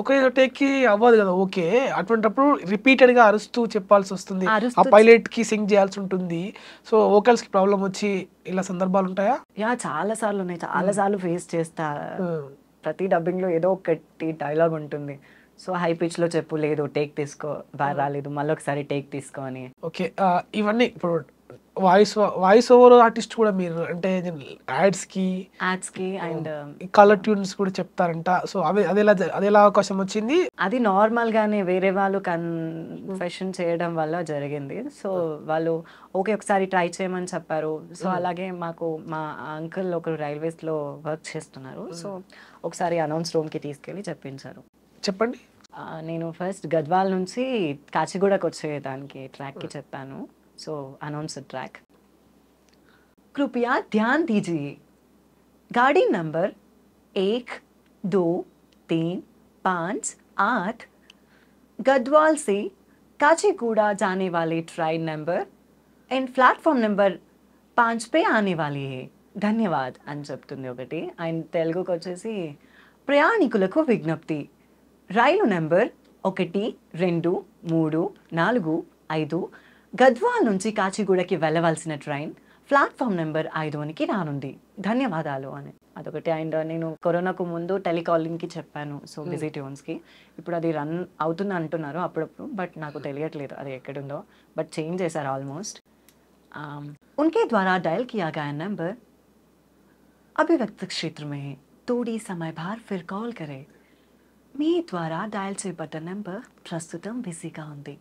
[SPEAKER 3] ఒకే టేక్ అవ్వదు కదా. ఓకే, అటువంటిప్పుడు రిపీటెడ్ గా అరుస్తూ చెప్పాల్సి వస్తుంది, ఆ పైలట్ కి సింగ్ చేయాల్సి ఉంటుంది. సో వోకల్స్ కి ప్రాబ్లం వచ్చి ఇలా సందర్భాలు ఉంటాయా?
[SPEAKER 1] చాలా సార్లు ఉన్నాయి, చాలా సార్లు ఫేస్ చేస్తా. ప్రతి డబ్బింగ్ లో ఏదో ఒకటి డైలాగ్ ఉంటుంది. సో హై పిచ్ లో చెప్పు, లేదు టేక్ తీసుకో, బాగా రాలేదు, మళ్ళీ ఒకసారి టేక్ తీసుకో అని.
[SPEAKER 3] ఓకే, ఇవన్నీ ఇప్పుడు వాయిస్ ఓవర్ ఆర్టిస్ట్ కూడా మీరు అంటే యాడ్స్ కి
[SPEAKER 1] అండ్
[SPEAKER 3] కలర్ ట్యూన్స్ కూడా చెప్తారంట. సో అది ఎలా అవకాశం వచ్చింది?
[SPEAKER 1] అది నార్మల్ గానే వేరే వాళ్ళు కన్ఫెషన్ చేయడం వల్ల జరిగింది. సో వాళ్ళు ఓకే ఒకసారి ట్రై చేయమని చెప్పారు. సో అలాగే మాకు మా అంకుల్ ఒకరు రైల్వేస్ లో వర్క్ చేస్తున్నారు. సో ఒకసారి అనౌన్స్ రూమ్ కి తీసుకెళ్లి చెప్పించారు.
[SPEAKER 3] చెప్పండి.
[SPEAKER 1] నేను ఫస్ట్ గద్వాల్ నుంచి కాచిగూడకు వచ్చేదానికి ట్రాక్ కి చెప్పాను. సో అనౌన్స్ द ट्रैक कृपया ध्यान दीजिए गाड़ी नंबर 1 2 3 5 8 गढ़वाल से काचीगुड़ा जाने वाले train number and platform number 5 पे आने वाली है ధన్యవాద్ అని చెప్తుంది ఒకటి. ఆయన తెలుగుకి వచ్చేసి ప్రయాణికులకు విజ్ఞప్తి, రైలు నెంబర్ 1 2 3 4 5 గద్వాల్ నుంచి కాచిగూడకి వెళ్ళవలసిన ట్రైన్ ప్లాట్ఫామ్ నెంబర్ 5కి రానుంది, ధన్యవాదాలు అని అదొకటి. అండ్ నేను కరోనాకు ముందు టెలికాలింగ్కి చెప్పాను, సో బిజీ ట్యూన్స్కి. ఇప్పుడు అది రన్ అవుతుంది అంటున్నారు అప్పుడప్పుడు, బట్ నాకు తెలియట్లేదు అది ఎక్కడుందో. బట్ చేంజ్ చేశారు ఆల్మోస్ట్. उनके द्वारा डायल किया गया नंबर अभिव्यक्त क्षेत्र में है, थोड़ी समय बाद फिर कॉल करें. మీ ద్వారా డయల్ చేయబడ్డ నెంబర్ ప్రస్తుతం బిజీగా ఉంది,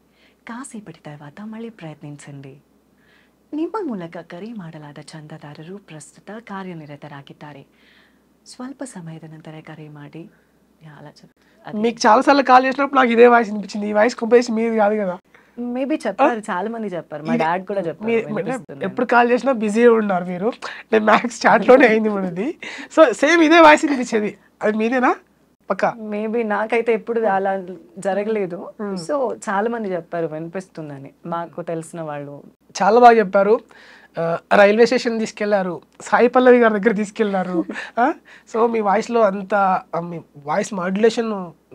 [SPEAKER 1] కాసేపటి తర్వాత మళ్ళీ ప్రయత్నించండి. ನಿಮ್ಮ ಮೂಲಕ ಕರೆ ಮಾಡಲಾದ ಚಂದಾದಾರರು ಪ್ರಸ್ತುತ ಕಾರ್ಯನಿರತರಾಗಿದ್ದಾರೆ, ಸ್ವಲ್ಪ ಸಮಯದ ನಂತರ ಕರೆ ಮಾಡಿ. అలా
[SPEAKER 3] మీకు చాలాసార్లు కాల్ చేసినప్పుడు నాకు ఇదే వాయిస్ అనిపించింది. ఈ వాయిస్ కంపేసి మీది కాదు కదా?
[SPEAKER 1] మేబీ చెప్పారు, చాలా మంది చెప్పారు, మా డాడ్ కూడా చెప్పారు.
[SPEAKER 3] ఎప్పుడు కాల్ చేసినా బిజీ ఉన్నారు మీరు. నేను మ్యాక్స్ చాట్లోనే అయింది మనది. సో సేమ్ ఇదే వాయిస్ అనిపించేది. అది మీదేనా? పక్కా
[SPEAKER 1] మేబీ నాకైతే ఎప్పుడు అలా జరగలేదు. సో చాలా మంది చెప్పారు వినిపిస్తుందని, మాకు తెలిసిన వాళ్ళు.
[SPEAKER 3] చాలా బాగా చెప్పారు. రైల్వే స్టేషన్ తీసుకెళ్లారు, సాయి పల్లవి గారి దగ్గర తీసుకెళ్లారు. సో మీ వాయిస్లో అంత మీ వాయిస్ మాడ్యులేషన్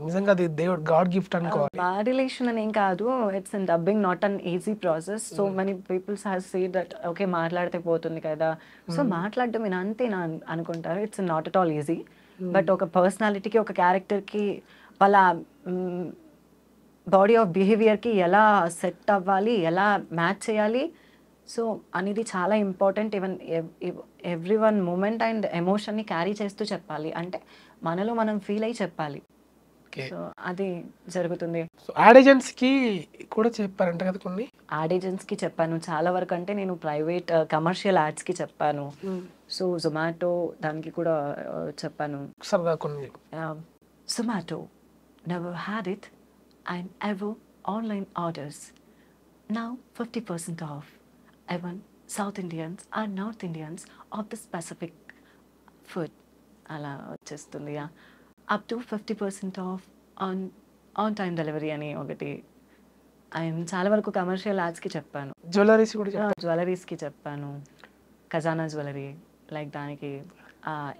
[SPEAKER 3] నిజంగా అది దేవుడు గాడ్ గిఫ్ట్ అనుకోవాలి.
[SPEAKER 1] మాడ్యులేషన్ అని ఏం కాదు, it's in dubbing not an easy process. So many peoples have said that okay మాట్లాడితే పోతుంది కదా, సో మాట్లాడడం నేను అంతేనా అనుకుంటారు. It's not at all easy. But ఒక పర్సనాలిటీకి, ఒక క్యారెక్టర్కి, వాళ్ళ బాడీ ఆఫ్ బిహేవియర్కి ఎలా సెట్ అవ్వాలి, ఎలా మ్యాచ్ చేయాలి, సో అనేది చాలా important. Even every one moment and ఎమోషన్ని క్యారీ చేస్తూ చెప్పాలి, అంటే మనలో మనం ఫీల్ అయ్యి చెప్పాలి. సో అది జరుగుతుంది.
[SPEAKER 3] యాడ్ ఏజెంట్స్కి కూడా చెప్పారంట కదా కొన్ని?
[SPEAKER 1] యాడ్ ఏజెంట్స్కి చెప్పాను చాలా వరకు. అంటే నేను ప్రైవేట్ కమర్షియల్ యాడ్స్కి చెప్పాను. సో జొమాటో దానికి కూడా చెప్పాను.
[SPEAKER 3] సరదా కొన్ని.
[SPEAKER 1] Zomato never had it and ever online orders now 50% of. Even South Indians or North Indians of the specific food అలా వచ్చేస్తుంది. Up to 50% of on time delivery అని ఒకటి. ఆయన చాలా వరకు కమర్షియల్ యాడ్స్కి చెప్పాను. జ్యువెలరీస్కి చెప్పాను. ఖజానా జ్యువెలరీ, లైక్ దానికి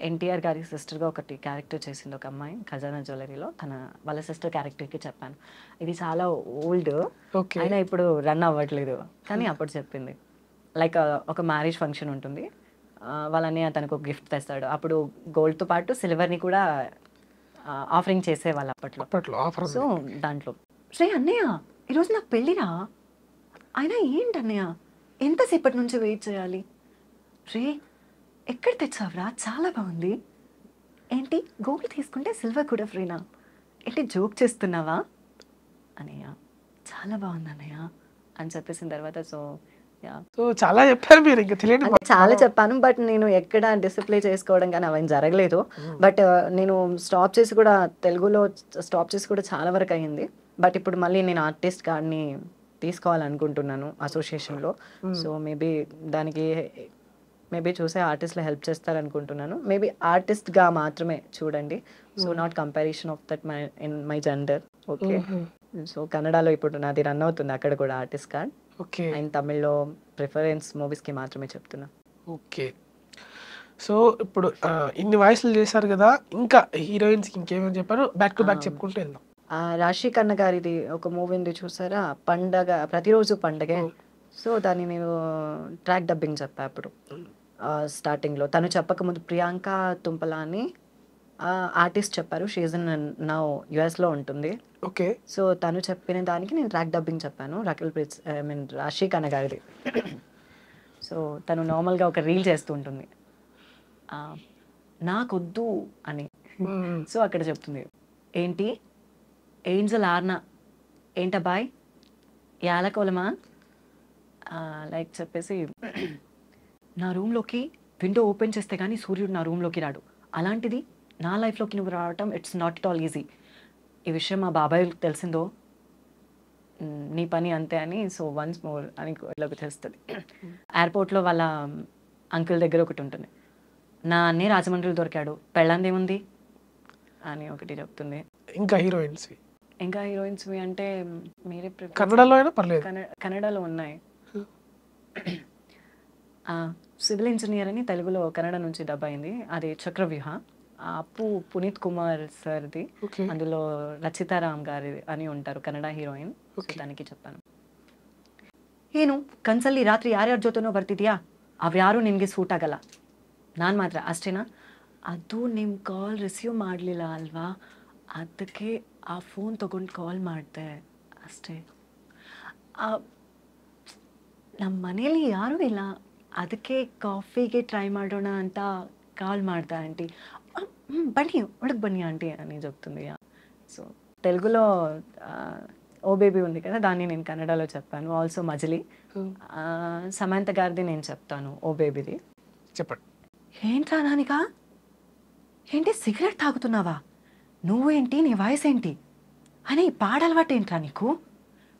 [SPEAKER 1] ఎన్టీఆర్ గారి సిస్టర్గా ఒకటి క్యారెక్టర్ చేసింది ఒక అమ్మాయి ఖజానా జ్యువెలరీలో, వాళ్ళ సిస్టర్ క్యారెక్టర్కి చెప్పాను. ఇది చాలా ఓల్డ్ అయినా ఇప్పుడు రన్ అవ్వట్లేదు, కానీ అప్పుడు చెప్పింది. లైక్ ఒక మ్యారేజ్ ఫంక్షన్ ఉంటుంది, వాళ్ళని తనకు ఒక గిఫ్ట్ తెస్తాడు. అప్పుడు గోల్డ్తో పాటు సిల్వర్ని కూడా ఆఫరింగ్ చేసేవాళ్ళు అప్పట్లో. సో దాంట్లో రే అన్నయ్య ఈరోజు నాకు పెళ్ళిరా, అయినా ఏంటి అన్నయ్య ఎంతసేపటి నుంచి వెయిట్ చేయాలి, రే ఎక్కడ తెచ్చావురా చాలా బాగుంది, ఏంటి గోల్డ్ తీసుకుంటే సిల్వర్ కూడా ఫ్రీనా, ఏంటి జోక్ చేస్తున్నావా అన్నయ్య, చాలా బాగుంది అన్నయ్య అని చెప్పేసిన తర్వాత సో
[SPEAKER 3] చాలా చెప్పారు మీరు, ఇంకా తెలియదు.
[SPEAKER 1] చాలా చెప్పాను, బట్ నేను ఎక్కడ డిసిప్లే చేసుకోవడం కానీ అవన్నీ జరగలేదు. బట్ నేను స్టాప్ చేసి కూడా తెలుగులో స్టాప్ చేసి కూడా చాలా వరకు అయ్యింది. బట్ ఇప్పుడు మళ్ళీ నేను ఆర్టిస్ట్ కార్డ్ని తీసుకోవాలనుకుంటున్నాను అసోసియేషన్లో. సో మేబీ దానికి చూసే ఆర్టిస్ట్లో హెల్ప్ చేస్తారనుకుంటున్నాను. మేబీ ఆర్టిస్ట్గా మాత్రమే చూడండి. So not comparison of that my gender. Okay, so కన్నడలో ఇప్పుడు నాది రన్ అవుతుంది అక్కడ కూడా ఆర్టిస్ట్ కార్డ్.
[SPEAKER 3] ఓకే,
[SPEAKER 1] అండ్ తమిళ్లో ప్రిఫరెన్స్ మూవీస్కి మాత్రమే చెప్తున్నా.
[SPEAKER 3] ఓకే, సో ఇప్పుడు ఇన్ని వాయిస్లు చేశారు కదా, ఇంకా హీరోయిన్స్కి ఇంకేమైనా చెప్పారు? బ్యాక్ టు బ్యాక్ చెప్పుకుంటూ వెళ్దాం.
[SPEAKER 1] రాశి కన్న గారిది ఒక మూవీ ఉంది చూసారా, పండగ, ప్రతిరోజు పండగే. సో దాన్ని నేను ట్రాక్ డబ్బింగ్ చెప్పా అప్పుడు స్టార్టింగ్లో. తను చెప్పకముందు ప్రియాంక తుంపలా అని ఆర్టిస్ట్ చెప్పారు. షీజ్ ఇన్ నౌ యుఎస్లో ఉంటుంది.
[SPEAKER 3] ఓకే,
[SPEAKER 1] సో తను చెప్పిన దానికి నేను ట్రాక్ డబ్బింగ్ చెప్పాను. రాశి కన్న గారిది. సో తను నార్మల్గా ఒక రీల్ చేస్తూ ఉంటుంది, నాకొద్దు అని. సో అక్కడ చెప్తుంది, ఏంటి ఏంజల్ ఆర్నా ఏంటబ్బాయ్ యాలకోలమా లైక్ చెప్పేసి, నా రూమ్లోకి విండో ఓపెన్ చేస్తే కానీ సూర్యుడు నా రూమ్లోకి రాడు, అలాంటిది నా లైఫ్లోకి నువ్వు రావటం it's not at all easy. ఈ విషయం మా బాబాయ్కి తెలిసిందో నీ పని అంతే అని సో వన్స్ మోర్ అని ఇలాగ చేస్తుంది. ఎయిర్పోర్ట్లో వాళ్ళ అంకుల్ దగ్గర ఒకటి ఉంటుంది, నా అన్నీ రాజమండ్రిలో దొరికాడు పెళ్ళంది ఏముంది అని ఒకటి చెప్తుంది.
[SPEAKER 3] ఇంకా హీరోయిన్స్
[SPEAKER 1] ఇంకా హీరోయిన్స్వి అంటే మీరే
[SPEAKER 3] కన్నడలో అయినా పర్లేదు.
[SPEAKER 1] కన్నడలో ఉన్నాయి. సివిల్ ఇంజనీర్ అని తెలుగులో కన్నడ నుంచి డబ్ అయింది, అది చక్రవ్యూహ. అప్పు పునీత్ కుమార్ సార్ది, అందులో రచితారామ్ గారి అని ఉంటారు కన్నಡ హీరోయిన్. దానికి చెప్పాను. ಏನು ಕನ್ಸಲ್ಲಿ ರಾತ್ರಿ ಯಾರ್ಯಾರ ಜೊತೆನೋ ಬರ್ತಿದ್ಯಾ, ಅವ್ಯಾರು ನಿನಗೆ ಸೂಟ್ ಆಗಲ್ಲ. ನಾನು ಮಾತ್ರ ಅಷ್ಟೇನಾ? ಅದು ನಿಮ್ಮ ಕಾಲ್ ರಿಸೀವ್ ಮಾಡಲಿಲ್ಲ ಅಲ್ವಾ, ಅದಕ್ಕೆ ಆ ಫೋನ್ ತೊಗೊಂಡು ಕಾಲ್ ಮಾಡಿದೆ ಅಷ್ಟೇ. ನಮ್ಮ ಮನೇಲಿ ಯಾರೂ ಇಲ್ಲ, ಅದಕ್ಕೆ ಕಾಫಿಗೆ ಟ್ರೈ ಮಾಡೋಣ ಅಂತ ಕಾಲ್ ಮಾಡ್ದೆ ಆಂಟಿ. ಬನ್ನಿ ಒಳಗೆ బన్నీ ఆంటీ అని చెప్తుంది. సో తెలుగులో ఓ బేబీ ఉంది కదా, దాన్ని నేను కన్నడలో చెప్పాను. ఆల్సో మజిలీ సమంత గారిది నేను చెప్తాను ఓ బేబీది.
[SPEAKER 3] చెప్పండి.
[SPEAKER 1] ఏంట్రా నానిక, ఏంటి సిగరెట్ తాగుతున్నావా, నువ్వు ఏంటి, నీ వయసు ఏంటి అని పాడలవాటు ఏంట్రా నీకు,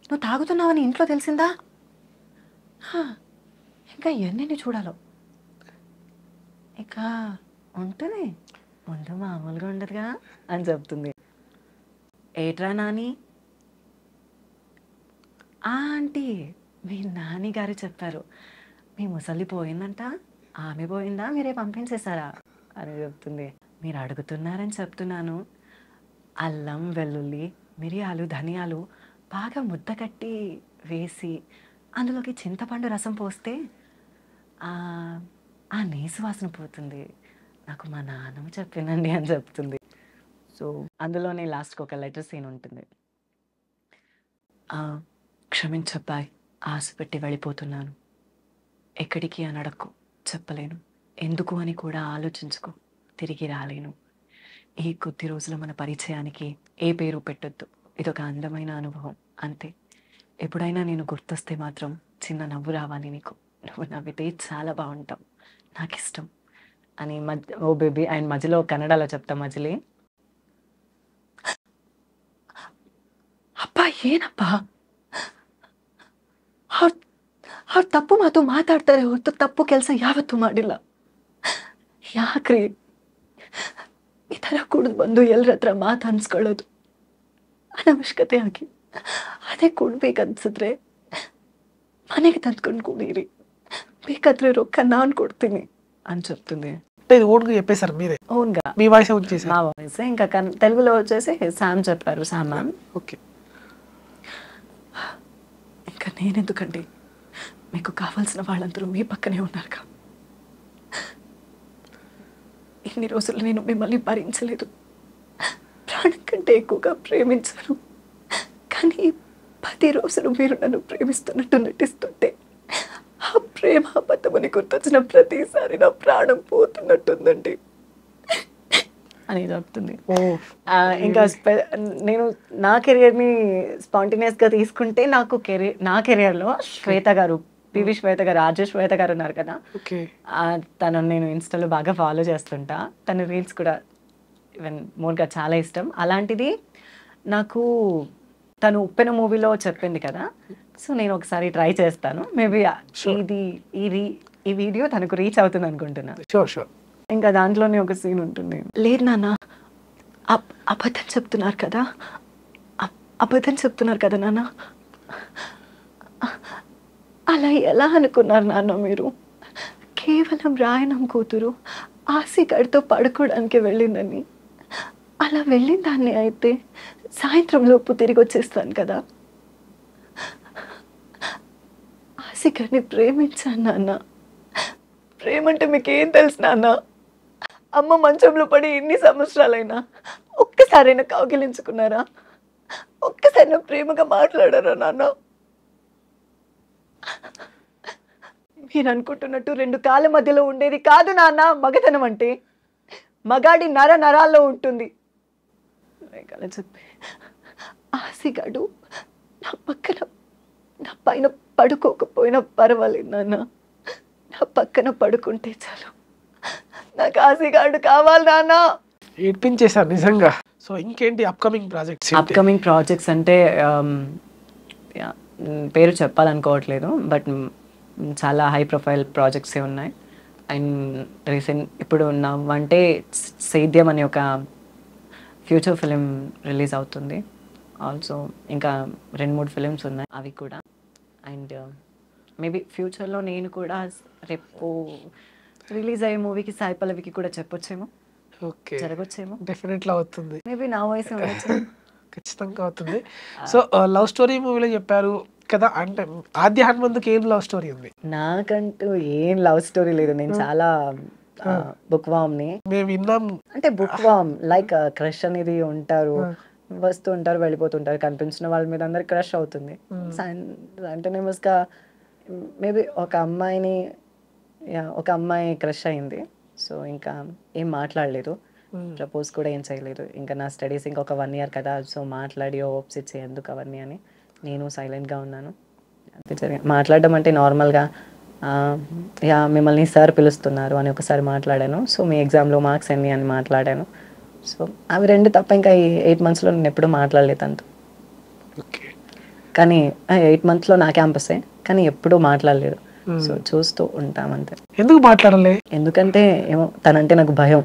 [SPEAKER 1] నువ్వు తాగుతున్నావని ఇంట్లో తెలిసిందా, ఇంకా ఎన్ని చూడాలో, ఇక ఉంటుంది ముందు మామూలుగా ఉండదుగా అని చెప్తుంది. ఏట్రా నాని, ఆంటీ మీ నాని గారు చెప్పారు మీ ముసలి పోయిందంట, ఆమె పోయిందా మీరే పంపించేశారా అని చెప్తుంది. మీరు అడుగుతున్నారని చెప్తున్నాను. అల్లం వెల్లుల్లి మిరియాలు ధనియాలు బాగా ముద్ద కట్టి వేసి అందులోకి చింతపండు రసం పోస్తే ఆ నీసు వాసన పోతుంది, నాకు మా నాన్నమ్మ చెప్పిందండి అని చెప్తుంది. సో అందులోనే లాస్ట్కి ఒక లెటర్ సీన్ ఉంటుంది. క్షమించబ్బాయ్, ఆశ పెట్టి వెళ్ళిపోతున్నాను, ఎక్కడికి అని అడక్కు, చెప్పలేను, ఎందుకు అని కూడా ఆలోచించుకో, తిరిగి రాలేను. ఈ కొద్ది రోజుల మన పరిచయానికి ఏ పేరు పెట్టొద్దు, ఇదొక అందమైన అనుభవం అంతే. ఎప్పుడైనా నేను గుర్తొస్తే మాత్రం చిన్న నవ్వు రావాలి నీకు, నువ్వు నవ్వితే చాలా బాగుంటావు, నాకు ఇష్టం అని ఓ బేబీ ఆయన మధ్యలో కన్నడలో చెప్తా మజిలీ. ಅಪ್ಪ ಏನಪ್ಪ, ಅವ್ರು ತಪ್ಪು ಮಾತು ಮಾತಾಡ್ತಾರೆ ಹೊರತು ತಪ್ಪು ಕೆಲಸ ಯಾವತ್ತೂ ಮಾಡಿಲ್ಲ. ಯಾಕ್ರಿ ಈ ಥರ ಕುಡಿದು ಬಂದು ಎಲ್ಲರ ಹತ್ರ ಮಾತು ಅನ್ಸ್ಕೊಳ್ಳೋದು ಅನವಶ್ಯಕತೆ ಆಗಿ, ಅದೇ ಕೊಡ್ಬೇಕನ್ಸಿದ್ರೆ ಮನೆಗೆ ತಂದ್ಕೊಂಡು ಕುಡೀರಿ, ಬೇಕಾದ್ರೆ ರೊಕ್ಕ ನಾನು ಕೊಡ್ತೀನಿ అని చెప్తుంది.
[SPEAKER 3] అంటే ఇది ఓన్గా చెప్పేశారు మీరే?
[SPEAKER 1] ఓన్గా
[SPEAKER 3] మీ వాయిస్ వచ్చేసి
[SPEAKER 1] మా వాయిస్. ఇంకా తెలుగులో వచ్చేసి శామ్ చెప్పారు, శామ్ మ్యామ్.
[SPEAKER 3] ఓకే.
[SPEAKER 1] ఇంకా నేనెందుకండి, మీకు కావాల్సిన వాళ్ళందరూ మీ పక్కనే ఉన్నారుగా. ఇన్ని రోజులు నేను మిమ్మల్ని భరించలేదు, ప్రాణం కంటే ఎక్కువగా ప్రేమించాను. కానీ 10 రోజులు మీరు నన్ను ప్రేమిస్తున్నట్టు నటిస్తుంటే ఆ ప్రేమ అబద్ధమని గుర్తొచ్చిన ప్రతిసారి నా ప్రాణం పోతున్నట్టుందండి అని చెప్తుంది. ఇంకా నేను నా కెరియర్ని స్పాంటేనియస్గా తీసుకుంటే నా కెరియర్లో శ్వేత గారు, పివి శ్వేత గారు, ఆర్జే శ్వేత గారు ఉన్నారు కదా, తనను నేను ఇన్స్టాలో బాగా ఫాలో చేస్తుంటా. తన రీల్స్ కూడా ఈవెన్ మోర్గా చాలా ఇష్టం. అలాంటిది నాకు తను ఉప్పెన మూవీలో చెప్పింది కదా, సో నేను ఒకసారి ట్రై చేస్తాను. మేబీ ఈ వీడియో తనకు రీచ్ అవుతుంది అనుకుంటున్నా. ఇంకా దాంట్లోనే ఒక సీన్ ఉంటుంది. లేదు నాన్న, అబద్ధం చెప్తున్నారు కదా, అబద్ధం చెప్తున్నారు కదా నాన్న, అలా ఎలా అనుకున్నారు నాన్న మీరు? కేవలం రాయనం కూతురు ఆసిగడితో పడుకోవడానికి వెళ్ళిందని, అలా వెళ్ళిన దాన్ని అయితే సాయంత్రం లోపు తిరిగి వచ్చేస్తాను కదా. ఆసిగడిని ప్రేమించాను నాన్న. ప్రేమంటే మీకేం తెలుసు నాన్న? అమ్మ మంచంలో పడి ఇన్ని సంవత్సరాలైనా ఒక్కసారైనా కౌగిలించుకున్నారా? ఒక్కసారైనా ప్రేమగా మాట్లాడారా నాన్న? మీరు అనుకుంటున్నట్టు 2 కాళ్ళ మధ్యలో ఉండేది కాదు నాన్న మగతనం అంటే. మగాడి నరాల్లో ఉంటుంది. అలా చెప్పి ఆసిగాడు నా పైన పడుకోకపోయినా పర్వాలేదు నాన్న, నా పక్కన పడుకుంటే చాలు, నాకు ఆసిగాడు కావాలి నాన్న.
[SPEAKER 3] ఏడ్పించేశారు నిజంగా. సో ఇంకేంటి అప్కమింగ్ ప్రాజెక్ట్స్?
[SPEAKER 1] అప్కమింగ్ ప్రాజెక్ట్స్ అంటే పేరు చెప్పాలనుకోవట్లేదు, బట్ చాలా హై ప్రొఫైల్ ప్రాజెక్ట్సే ఉన్నాయి. అండ్ ఇప్పుడు అంటే సేద్యం అనే ఒక ఫ్యూచర్ ఫిలిం రిలీజ్ అవుతుంది. ఆల్సో ఇంకా 2-3 ఫిలిమ్స్ ఉన్నాయి, అవి కూడా. అండ్ మేబీ ఫ్యూచర్లో నేను కూడా రేపు రిలీజ్ అయ్యే మూవీకి సాయి పల్లవికి కూడా చెప్పొచ్చేమో,
[SPEAKER 3] ఓకే,
[SPEAKER 1] జరగొచ్చేమో.
[SPEAKER 3] డెఫినెట్లీ అవుతుంది,
[SPEAKER 1] మేబీ నా వయసు ఉండొచ్చు.
[SPEAKER 3] ఖచ్చితంగా అవుతుంది. సో లవ్ స్టోరీ మూవీలో చెప్పారు కదా, అంటే ఆద్య హనుమంతుకి ఏం లవ్ స్టోరీ ఉంది?
[SPEAKER 1] నాకంటూ ఏం లవ్ స్టోరీ లేదు. నేను చాలా బుక్ వామ్ని.
[SPEAKER 3] మేము విన్నాం
[SPEAKER 1] అంటే బుక్ వామ్ లైక్ క్రష్ అనేది ఉంటారు, వస్తూ ఉంటారు, వెళ్ళిపోతుంటారు. కనిపించిన వాళ్ళ మీద అందరికి క్రష్ అవుతుంది. కంటిన్యూస్గా మేబీ ఒక అమ్మాయి క్రష్ అయింది. సో ఇంకా ఏం మాట్లాడలేదు, ప్రపోజ్ కూడా ఏం చేయలేదు. ఇంకా నా స్టడీస్ ఇంకొక 1 year కదా, సో మాట్లాడి హోప్స్ ఇచ్చి ఎందుకు అవన్నీ అని నేను సైలెంట్గా ఉన్నాను. అంతే జరిగింది. మాట్లాడడం అంటే నార్మల్గా మిమ్మల్ని సార్ పిలుస్తున్నారు అని ఒకసారి మాట్లాడాను. సో మీ ఎగ్జామ్లో మార్క్స్ ఎన్ని అని మాట్లాడాను. సో అవి 2 తప్ప ఇంకా ఈ 8 monthsలో నేను ఎప్పుడూ మాట్లాడలేదు అంత.
[SPEAKER 3] ఓకే,
[SPEAKER 1] కానీ 8 monthsలో నా క్యాంపసే, కానీ ఎప్పుడూ మాట్లాడలేదు. సో చూస్తూ ఉంటామంతే.
[SPEAKER 3] ఎందుకు మాట్లాడలే?
[SPEAKER 1] ఎందుకంటే ఏమో తనంటే నాకు భయం.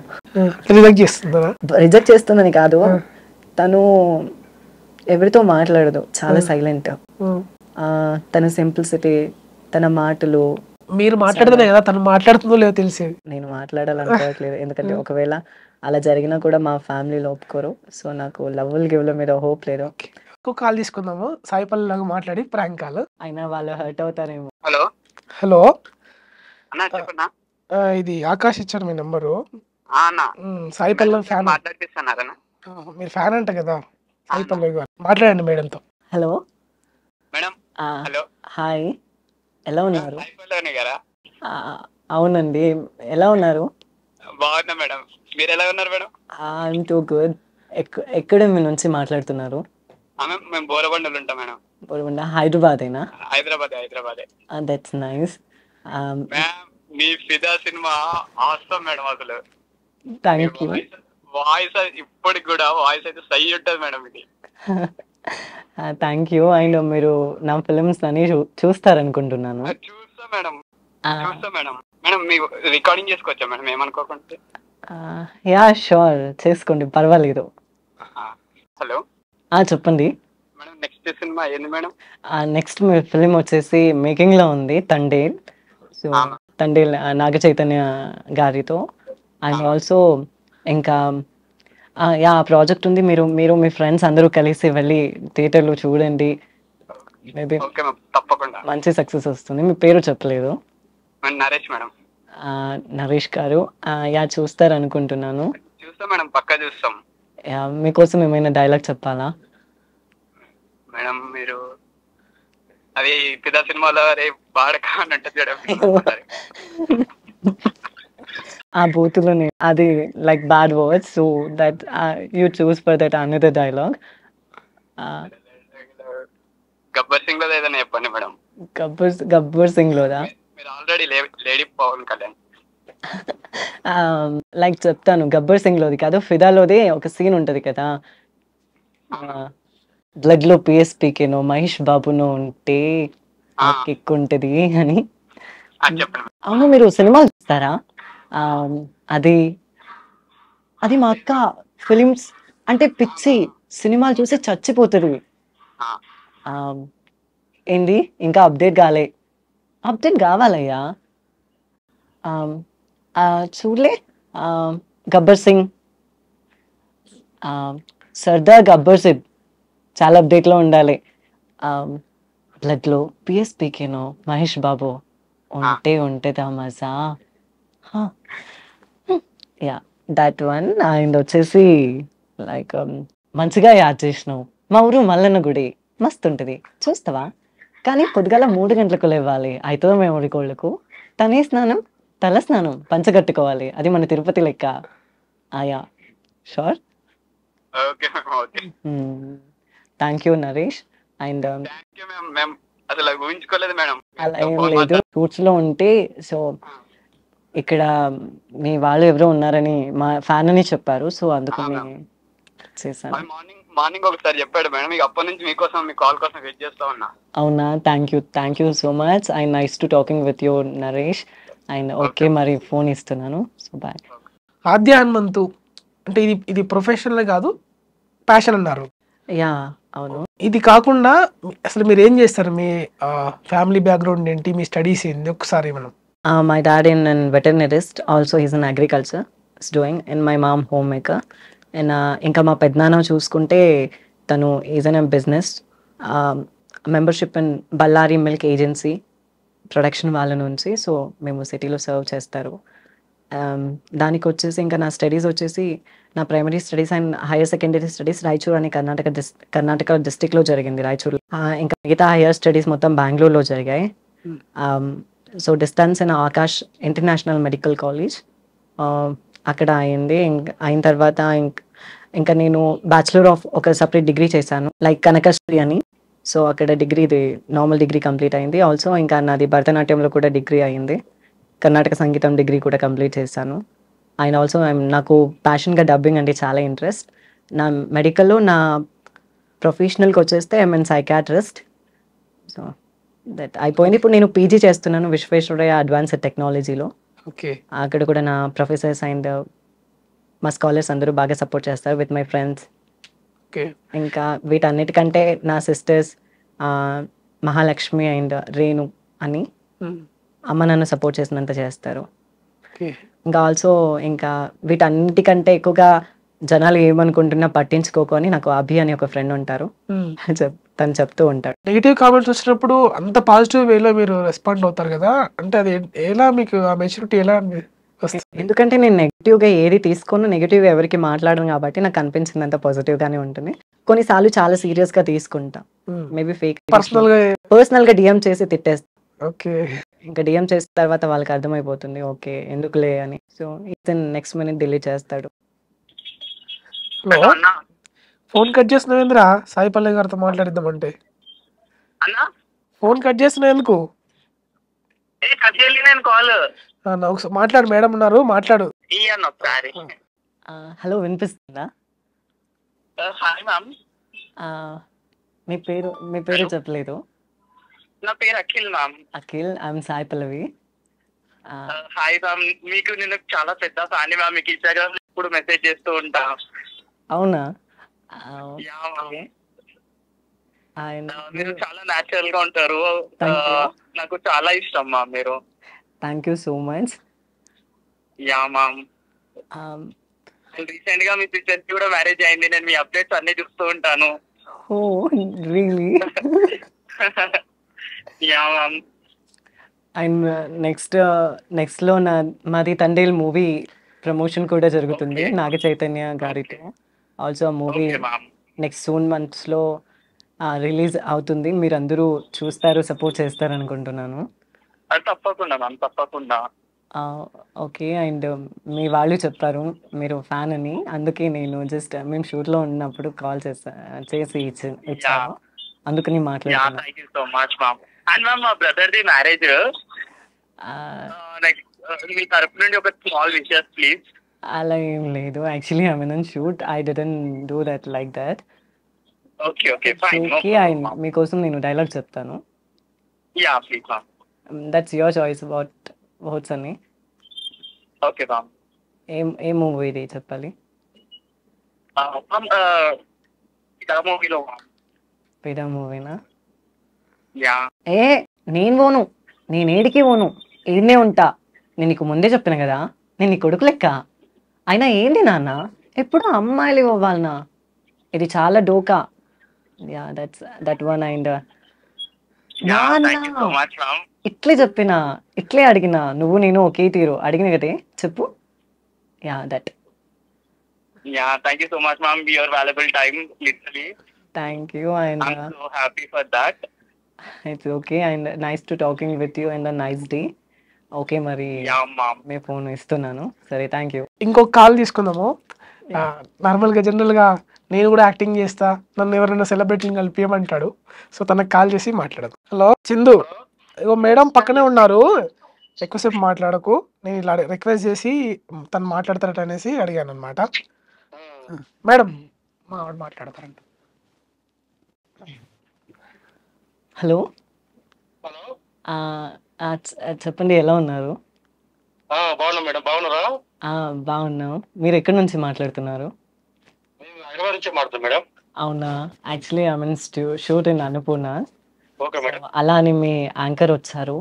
[SPEAKER 3] రిజెక్ట్ చేస్తుందా?
[SPEAKER 1] రిజెక్ట్ చేస్తుందని కాదు, తను ఎవరితో మాట్లాడదు, చాలా సైలెంట్. తన సింప్లిసిటీ, తన మాటలు.
[SPEAKER 3] మీరు మాట్లాడుతున్నా కదా, తను మాట్లాడుతుందో లేదో తెలిసేది.
[SPEAKER 1] నేను మాట్లాడాలనుకోవట్లేదు, ఎందుకంటే ఒకవేళ అలా జరిగినా కూడా మా ఫ్యామిలీలో ఒప్పుకోరు. సో నాకు లవ్వులు గివ్ల మీద హోప్ లేదు.
[SPEAKER 3] ఇంకో కాల్ తీసుకుందాము, సాయి పల్లవి లాగా మాట్లాడి ప్రాంక్ కాల్.
[SPEAKER 1] అయినా వాళ్ళు హర్ట్ అవుతారేమో.
[SPEAKER 5] హలో
[SPEAKER 3] హలో
[SPEAKER 5] అన్నా, చెప్పన్నా.
[SPEAKER 3] ఇది ఆకాష్ ఇచ్చారు మీ నెంబరు.
[SPEAKER 5] అన్నా,
[SPEAKER 3] సాయి పల్లవి ఫ్యాన్.
[SPEAKER 5] మాట్లాడిపిస్తున్నారన్నా.
[SPEAKER 3] మీరు ఫ్యాన్ అంట కదా సాయి పల్లవి గారు, మాట్లాడండి మేడంతో.
[SPEAKER 1] Hello
[SPEAKER 5] madam. హలో,
[SPEAKER 1] హాయ్, ఎలా ఉన్నారు?
[SPEAKER 5] సాయి పల్లవి గారా?
[SPEAKER 1] అవునండి, ఎలా ఉన్నారు?
[SPEAKER 5] బాగున్నా మేడం, మీరు ఎలా ఉన్నారు మేడం?
[SPEAKER 1] I'm too good. ఎక్కడ మీ నుంచి మాట్లాడుతున్నారు?
[SPEAKER 5] మేము బోరబండలు ఉంటాం మేడం.
[SPEAKER 1] బోరబండ, హైదరాబాదేనా?
[SPEAKER 5] హైదరాబాదే.
[SPEAKER 1] That's nice.
[SPEAKER 5] మీ ఫిదా సినిమా ఆస్తాం మేడం. అసలు
[SPEAKER 1] థ్యాంక్ యూ.
[SPEAKER 5] వాయిస్ ఇప్పటికి కూడా వాయిస్ అయితే సై ఉంటుంది మేడం ఇది.
[SPEAKER 1] Thank you. అండ్ మీరు నా ఫిల్మ్స్ అన్ని చూస్తారనుకుంటున్నాను.
[SPEAKER 5] చూస్తా మేడం. మేడం మీ రికార్డింగ్ చేసుకోవచ్చా మేడం, ఏమనుకోకుండా?
[SPEAKER 1] యా షూర్, చేసుకోండి, పర్వాలేదు.
[SPEAKER 5] హలో,
[SPEAKER 1] చెప్పండి
[SPEAKER 5] మేడం. నెక్స్ట్ సినిమా ఏంది మేడం?
[SPEAKER 1] నెక్స్ట్ మీ ఫిలిం వచ్చేసి మేకింగ్లో ఉంది, తండేల్. సో తండేల్ నాగ చైతన్య గారితో. అండ్ ఆల్సో ఇంకా యా ప్రాజెక్ట్ ఉంది. మీరు మీ ఫ్రెండ్స్ అందరూ కలిసి వెళ్ళి థియేటర్లో చూడండి. మేబీ
[SPEAKER 5] తప్పకుండా
[SPEAKER 1] మంచి సక్సెస్ వస్తుంది. మీ పేరు చెప్పలేదు.
[SPEAKER 5] నరేష్ మేడం.
[SPEAKER 1] నరేష్ గారు, యా చూస్తారనుకుంటున్నాను.
[SPEAKER 5] చూస్తాం మేడం, పక్కా చూస్తాం.
[SPEAKER 1] మీకోసం ఏమైనా డైలాగ్ చెప్పాలా
[SPEAKER 5] మేడం? మీరు అది పిదా సినిమాలో అరే బాడక అని అంటే
[SPEAKER 1] ఆ బూతులోనే అది like bad words, so that you choose for that another dialogue.
[SPEAKER 5] Gabbar Singh లో ఏదైనా చెప్పండి మేడం.
[SPEAKER 1] గబ్బర్ సింగ్ లోదా?
[SPEAKER 5] మీరు already lady Pavan Kalyan.
[SPEAKER 1] Like చెప్తాను, గబ్బర్ సింగ్ లోది కాదు, ఫిదాలోది ఒక సీన్ ఉంటది కదా, బ్లడ్ లో పిఎస్పీకేనో మహేష్ బాబునో ఉంటే కిక్ ఉంటది అని. అవును, మీరు సినిమా చూస్తారా? అది మా అక్క ఫిలిమ్స్ అంటే పిచ్చి, సినిమాలు చూసి చచ్చిపోతుంది. ఏంది ఇంకా అప్డేట్ కావాలయ్యా. చూడలే గబ్బర్ సింగ్, సర్దార్ గబ్బర్ సింగ్ చాలా అప్డేట్లో ఉండాలి. బ్లడ్లో పిఎస్పీకేనో మహేష్ బాబు ఉంటేదా మజా. Yeah that one. అండ్ వచ్చేసి లైక్ మంచిగా యాడ్ చేసినావు, మా ఊరు మల్లన్న గుడి మస్తు ఉంటుంది, చూస్తావా? కానీ పొద్దుగాల 3 గంటలకు లేవాలి, అవుతుందో మేము కోళ్ళకు. తల స్నానం పంచగట్టుకోవాలి, అది మన తిరుపతి లెక్క. Yeah sure. Thank you Naresh. And
[SPEAKER 5] అసలు ఊహించుకోలేదు మేడం.
[SPEAKER 1] అలా ఏం లేదు, షూట్స్ లో ఉంటే. సో ఇక్కడ మీ వాళ్ళు ఎవరో ఉన్నారని మా ఫ్యాన్ అని చెప్పారు, సో అందుకని చేశాను.
[SPEAKER 5] మార్నింగ్ ఒకసారి చెప్పాడు మేడం, ఇక అప్పటి నుంచి మీకోసం మీ కాల్ కోసం వెయిట్ చేస్తా ఉన్నా.
[SPEAKER 1] అవునా, thank you so much. And nice to talking with you Naresh. And okay మరి ఫోన్ ఇస్తున్నాను. So bye.
[SPEAKER 3] ఆద్య హనుమంతు అంటే ఇది ప్రొఫెషనల్ కాదు, ప్యాషన్ అన్నారు.
[SPEAKER 1] యా అవును.
[SPEAKER 3] ఇది కాకుండా అసలు మీరు ఏం చేస్తారు, మీ ఫ్యామిలీ బ్యాక్గ్రౌండ్ ఏంటి, మీ స్టడీస్ ఏంటి ఒకసారి మనం.
[SPEAKER 1] My dad is an veterinarist, also he's in agriculture is doing, and my mom homemaker. And ఇంకా మా పెద్దనాన్న చూసుకుంటే తను is an business membership in Bellary milk agency production వాళ్ళ నుంచి. సో మేము సిటీలో సర్వ్ చేస్తారు. దానికి వచ్చేసి ఇంకా నా స్టడీస్ వచ్చేసి నా primary studies and higher secondary studies Raichur అని కర్ణాటక డిస్టిక్లో జరిగింది, రాయచూర్. ఇంకా మిగతా హైయర్ స్టడీస్ మొత్తం బెంగళూరులో జరిగాయి. So distance in Akash international medical college అక్కడ అయింది. అయిన తర్వాత ఇంకా నేను బ్యాచులర్ ఆఫ్ ఒక సపరేట్ డిగ్రీ చేశాను, లైక్ కనకశ్రీ అని. సో అక్కడ డిగ్రీ, ఇది నార్మల్ డిగ్రీ కంప్లీట్ అయింది. ఆల్సో ఇంకా నాది భరతనాట్యంలో కూడా డిగ్రీ అయింది, కర్ణాటక సంగీతం డిగ్రీ కూడా కంప్లీట్ చేశాను. అండ్ ఆల్సో నాకు ప్యాషన్గా డబ్బింగ్ అంటే చాలా ఇంట్రెస్ట్. నా మెడికల్లో నా ప్రొఫెషనల్కి వచ్చేస్తే ఐఎమ్ సైకాట్రిస్ట్. సో దట్ అయిపోయింది. ఇప్పుడు నేను పీజీ చేస్తున్నాను విశ్వేశ్వరయ్య అడ్వాన్స్డ్ టెక్నాలజీలో.
[SPEAKER 3] ఓకే.
[SPEAKER 1] అక్కడ కూడా నా ప్రొఫెసర్స్ అండ్ మా స్కాలర్స్ అందరూ బాగా సపోర్ట్ చేస్తారు విత్ మై ఫ్రెండ్స్.
[SPEAKER 3] ఓకే.
[SPEAKER 1] ఇంకా వీటన్నిటికంటే నా సిస్టర్స్ మహాలక్ష్మి అండ్ రేణు అని అమ్మ నన్ను సపోర్ట్ చేసినంత చేస్తారు. ఇంకా ఆల్సో ఇంకా వీటన్నిటికంటే ఎక్కువగా జనాలు ఏమనుకుంటున్నా పట్టించుకోకొని నాకు అభి అని ఒక ఫ్రెండ్ ఉంటారు, తను చెప్తూ ఉంటాడు.
[SPEAKER 3] నెగిటివ్ కామెంట్స్ వచ్చినప్పుడు అంత పాజిటివ్ వేలో మీరు రెస్పాండ్ అవుతారు కదా, అంటే అది ఎలా మీకు ఆ మెచ్యూరిటీ ఎలా వస్తుంది?
[SPEAKER 1] ఎందుకంటే నేను నెగిటివ్గా ఏది తీసుకోను, నెగిటివ్గా ఎవరికి మాట్లాడను కాబట్టి నాకు అనిపించినంత పాజిటివ్గానే ఉంటుంది. కొన్నిసార్లు చాలా సీరియస్గా తీసుకుంటా, మేబీ ఫేక్ పర్సనల్గా డిఎం చేసి తిట్టేస్తా.
[SPEAKER 3] ఓకే.
[SPEAKER 1] ఇంకా డిఎం చేసిన తర్వాత వాళ్ళకి అర్థమైపోతుంది ఓకే ఎందుకులే అని. సో ఇతను నెక్స్ట్ మినిట్ డిలీట్ చేస్తాడు.
[SPEAKER 3] హలో, ఫోన్ కట్ చేస్తున్నావు ఏంద్రా? సాయి పల్లవి గారితో మాట్లాడిద్దామంటే ఫోన్ కట్ చేస్తున్నావు ఎందుకు? ఒకసారి మాట్లాడు, మేడం ఉన్నారు, మాట్లాడు.
[SPEAKER 1] హలో, వినిపిస్తుందా? మీ పేరు చెప్పలేదు.
[SPEAKER 5] నా పేరు Akhil ma'am.
[SPEAKER 1] Akhil, I'm Sai Pallavi.
[SPEAKER 5] Hi ma'am, మీకు నేను చాలా పెద్ద ఫ్యాన్ మ్యామ్, మీకు ఇన్స్టాగ్రామ్ లో ఇప్పుడు మెసేజ్ చేస్తూ ఉంటా.
[SPEAKER 1] అవునా?
[SPEAKER 5] మీరు చాలా న్యాచురల్ గా ఉంటారు, నాకు చాలా ఇష్టం మ్యామ్ మీరు.
[SPEAKER 1] Thank you so much.
[SPEAKER 5] Yeah ma'am, recent గా మీ సిస్టర్ కి కూడా మ్యారేజ్ అయింది, నేను మీ అప్డేట్స్ అన్ని చూస్తూ ఉంటాను.
[SPEAKER 1] Oh really?
[SPEAKER 5] Yeah ma'am.
[SPEAKER 1] And next లో మాది తండేల్ మూవీ ప్రమోషన్ కూడా జరుగుతుంది నాగ చైతన్య గారితో. ఆల్సో ఆ మూవీ నెక్స్ట్ సూన్ మంత్స్ లో రిలీజ్ అవుతుంది. మీరు అందరూ చూస్తారు, సపోర్ట్ చేస్తారు అనుకుంటున్నాను.
[SPEAKER 5] తప్పకుండా మ్యామ్, తప్పకుండా.
[SPEAKER 1] ఓకే. అండ్ మీ వాళ్ళు చెప్పారు మీరు ఫ్యాన్ అని, అందుకే నేను జస్ట్ మేము షూట్ లో ఉన్నప్పుడు కాల్ చేసి ఇచ్చాను, అందుకని మాట్లాడుతున్నాను.
[SPEAKER 5] Thank you so much ma'am. And ma'am, మా బ్రదర్ ది మ్యారేజ్, మీ తరపు నుండి ఒక స్మాల్ విషెస్ ప్లీజ్.
[SPEAKER 1] అలా ఏం లేదు, actually I mean shoot, I didn't do that like that.
[SPEAKER 5] Okay okay fine.
[SPEAKER 1] Okay, మీకోసం నేను డైలాగ్ చెప్తాను.
[SPEAKER 5] Yeah please ma'am.
[SPEAKER 1] That's your choice about words అని.
[SPEAKER 5] Okay ma'am.
[SPEAKER 1] ఏ మూవీ ఇది చెప్పాలి?
[SPEAKER 5] మూవీలో.
[SPEAKER 1] పేద మూవీనా?
[SPEAKER 5] యా.
[SPEAKER 1] నేను పోను, నేను ఏడికి పోను, ఏడనే ఉంటా. నేను నీకు ముందే చెప్పిన కదా, నేను నీ కొడుకు లెక్క. అయినా ఏంటి నాన్న ఎప్పుడు అమ్మాయిలు ఇవ్వాలనా? ఇది చాలా డోకా. Yeah that one. అండ్ ఇట్లే చెప్పినా, ఇట్లే అడిగినా, నువ్వు నేను ఒకే తీరు అడిగిన కదే చెప్పు. Yeah that.
[SPEAKER 5] Yeah thank you so much ma'am, your valuable time literally.
[SPEAKER 1] Thank you. And
[SPEAKER 5] I am so happy for that.
[SPEAKER 1] It's okay and nice to talking with you and nice day. Okay మరి మీ phone ఇస్తున్నాను. సరే, thank you.
[SPEAKER 3] ఇంకొక call తీసుకుందాము. నార్మల్గా జనరల్గా నేను కూడా acting చేస్తా, నన్ను ఎవరైనా సెలబ్రిటీని కలిపియమంటాడు. సో తనకు కాల్ చేసి మాట్లాడదు. హలో చిందు, ఇగో మేడం పక్కనే ఉన్నారు, ఎక్కువసేపు మాట్లాడకు, నేను ఇలా రిక్వెస్ట్ చేసి తను మాట్లాడతారట అనేసి అడిగాను అనమాట. మేడం మా ఆవిడ మాట్లాడతారంట.
[SPEAKER 1] హలో
[SPEAKER 5] హలో
[SPEAKER 1] చెప్పండి, ఎలా ఉన్నారు?
[SPEAKER 5] బాగున్నాం మేడం, బాగున్నారా?
[SPEAKER 1] బాగున్నాం. మీరు ఎక్కడి నుంచి మాట్లాడుతున్నారు?
[SPEAKER 5] మేము హైదరాబాద్ నుంచి మాట్లాడుతాం మేడం.
[SPEAKER 1] అవునా, actually I mean shoot in Annapurna.
[SPEAKER 5] Okay madam.
[SPEAKER 1] అలా అని మీ యాంకర్ వచ్చారు.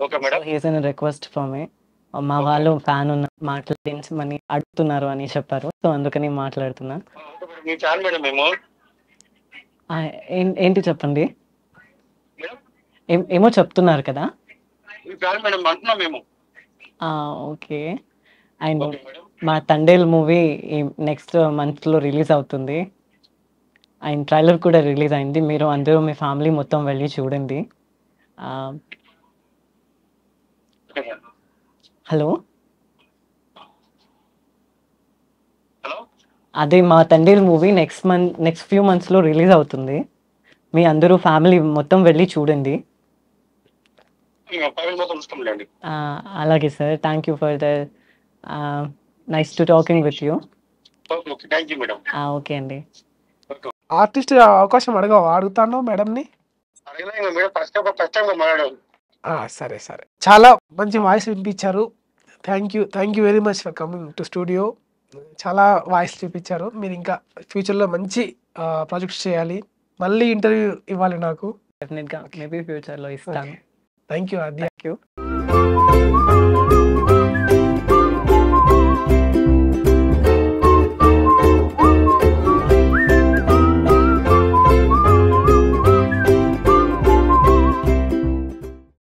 [SPEAKER 5] Okay madam.
[SPEAKER 1] He's an request for me. మా వాళ్ళు ఫ్యాన్ ఉన్న మాట్లాడించమని అడుగుతున్నారు అని చెప్పారు. సో అందుకని మాట్లాడుతున్నా.
[SPEAKER 5] ఓకే మేడం, మీ ఫ్యాన్ మేడం మేము.
[SPEAKER 1] ఏంటి చెప్పండి.
[SPEAKER 5] మేడం
[SPEAKER 1] ఏమో చెప్తున్నారు కదా.
[SPEAKER 5] మీ ఫ్యాన్ మేడం అంటున్నాం మేము.
[SPEAKER 1] ఓకే. And
[SPEAKER 5] okay madam.
[SPEAKER 1] మా తండేల్ మూవీ నెక్స్ట్ మంత్లో రిలీజ్ అవుతుంది. అండ్ ట్రైలర్ కూడా రిలీజ్ అయింది. మీరు అందరూ మీ ఫ్యామిలీ మొత్తం వెళ్ళి చూడండి.
[SPEAKER 5] Okay madam.
[SPEAKER 1] హలో,
[SPEAKER 5] హలో
[SPEAKER 1] అదే మా తండేల్ మూవీ నెక్స్ట్ ఫ్యూ మంత్స్లో రిలీజ్ అవుతుంది. మీ అందరూ ఫ్యామిలీ మొత్తం వెళ్ళి చూడండి.
[SPEAKER 5] మేము ఫ్యామిలీ మొత్తం చూస్తాంలేండి.
[SPEAKER 1] అలాగే sir, thank you for the nice to talking with you.
[SPEAKER 5] Okay okay, thank you madam.
[SPEAKER 1] Okay అండి.
[SPEAKER 5] ఓకే
[SPEAKER 3] ఆర్టిస్ట్ అవకాశం అడుగుతాను మేడంని.
[SPEAKER 5] అడిగినా మేడం, ఫస్ట్ టైం మాట్లాడాం.
[SPEAKER 3] సరే సరే, చాలా మంచి వాయిస్ వినిపించారు. Thank you very much for coming to studio. చాలా వాయిస్ చూపించారు. మీరు ఇంకా ఫ్యూచర్లో మంచి ప్రాజెక్ట్స్ చేయాలి, మళ్ళీ ఇంటర్వ్యూ ఇవ్వాలి నాకు.
[SPEAKER 1] డెఫినెట్గా మేబీ ఫ్యూచర్లో ఇస్తాను.
[SPEAKER 3] Thank you Aadya.
[SPEAKER 1] Thank you.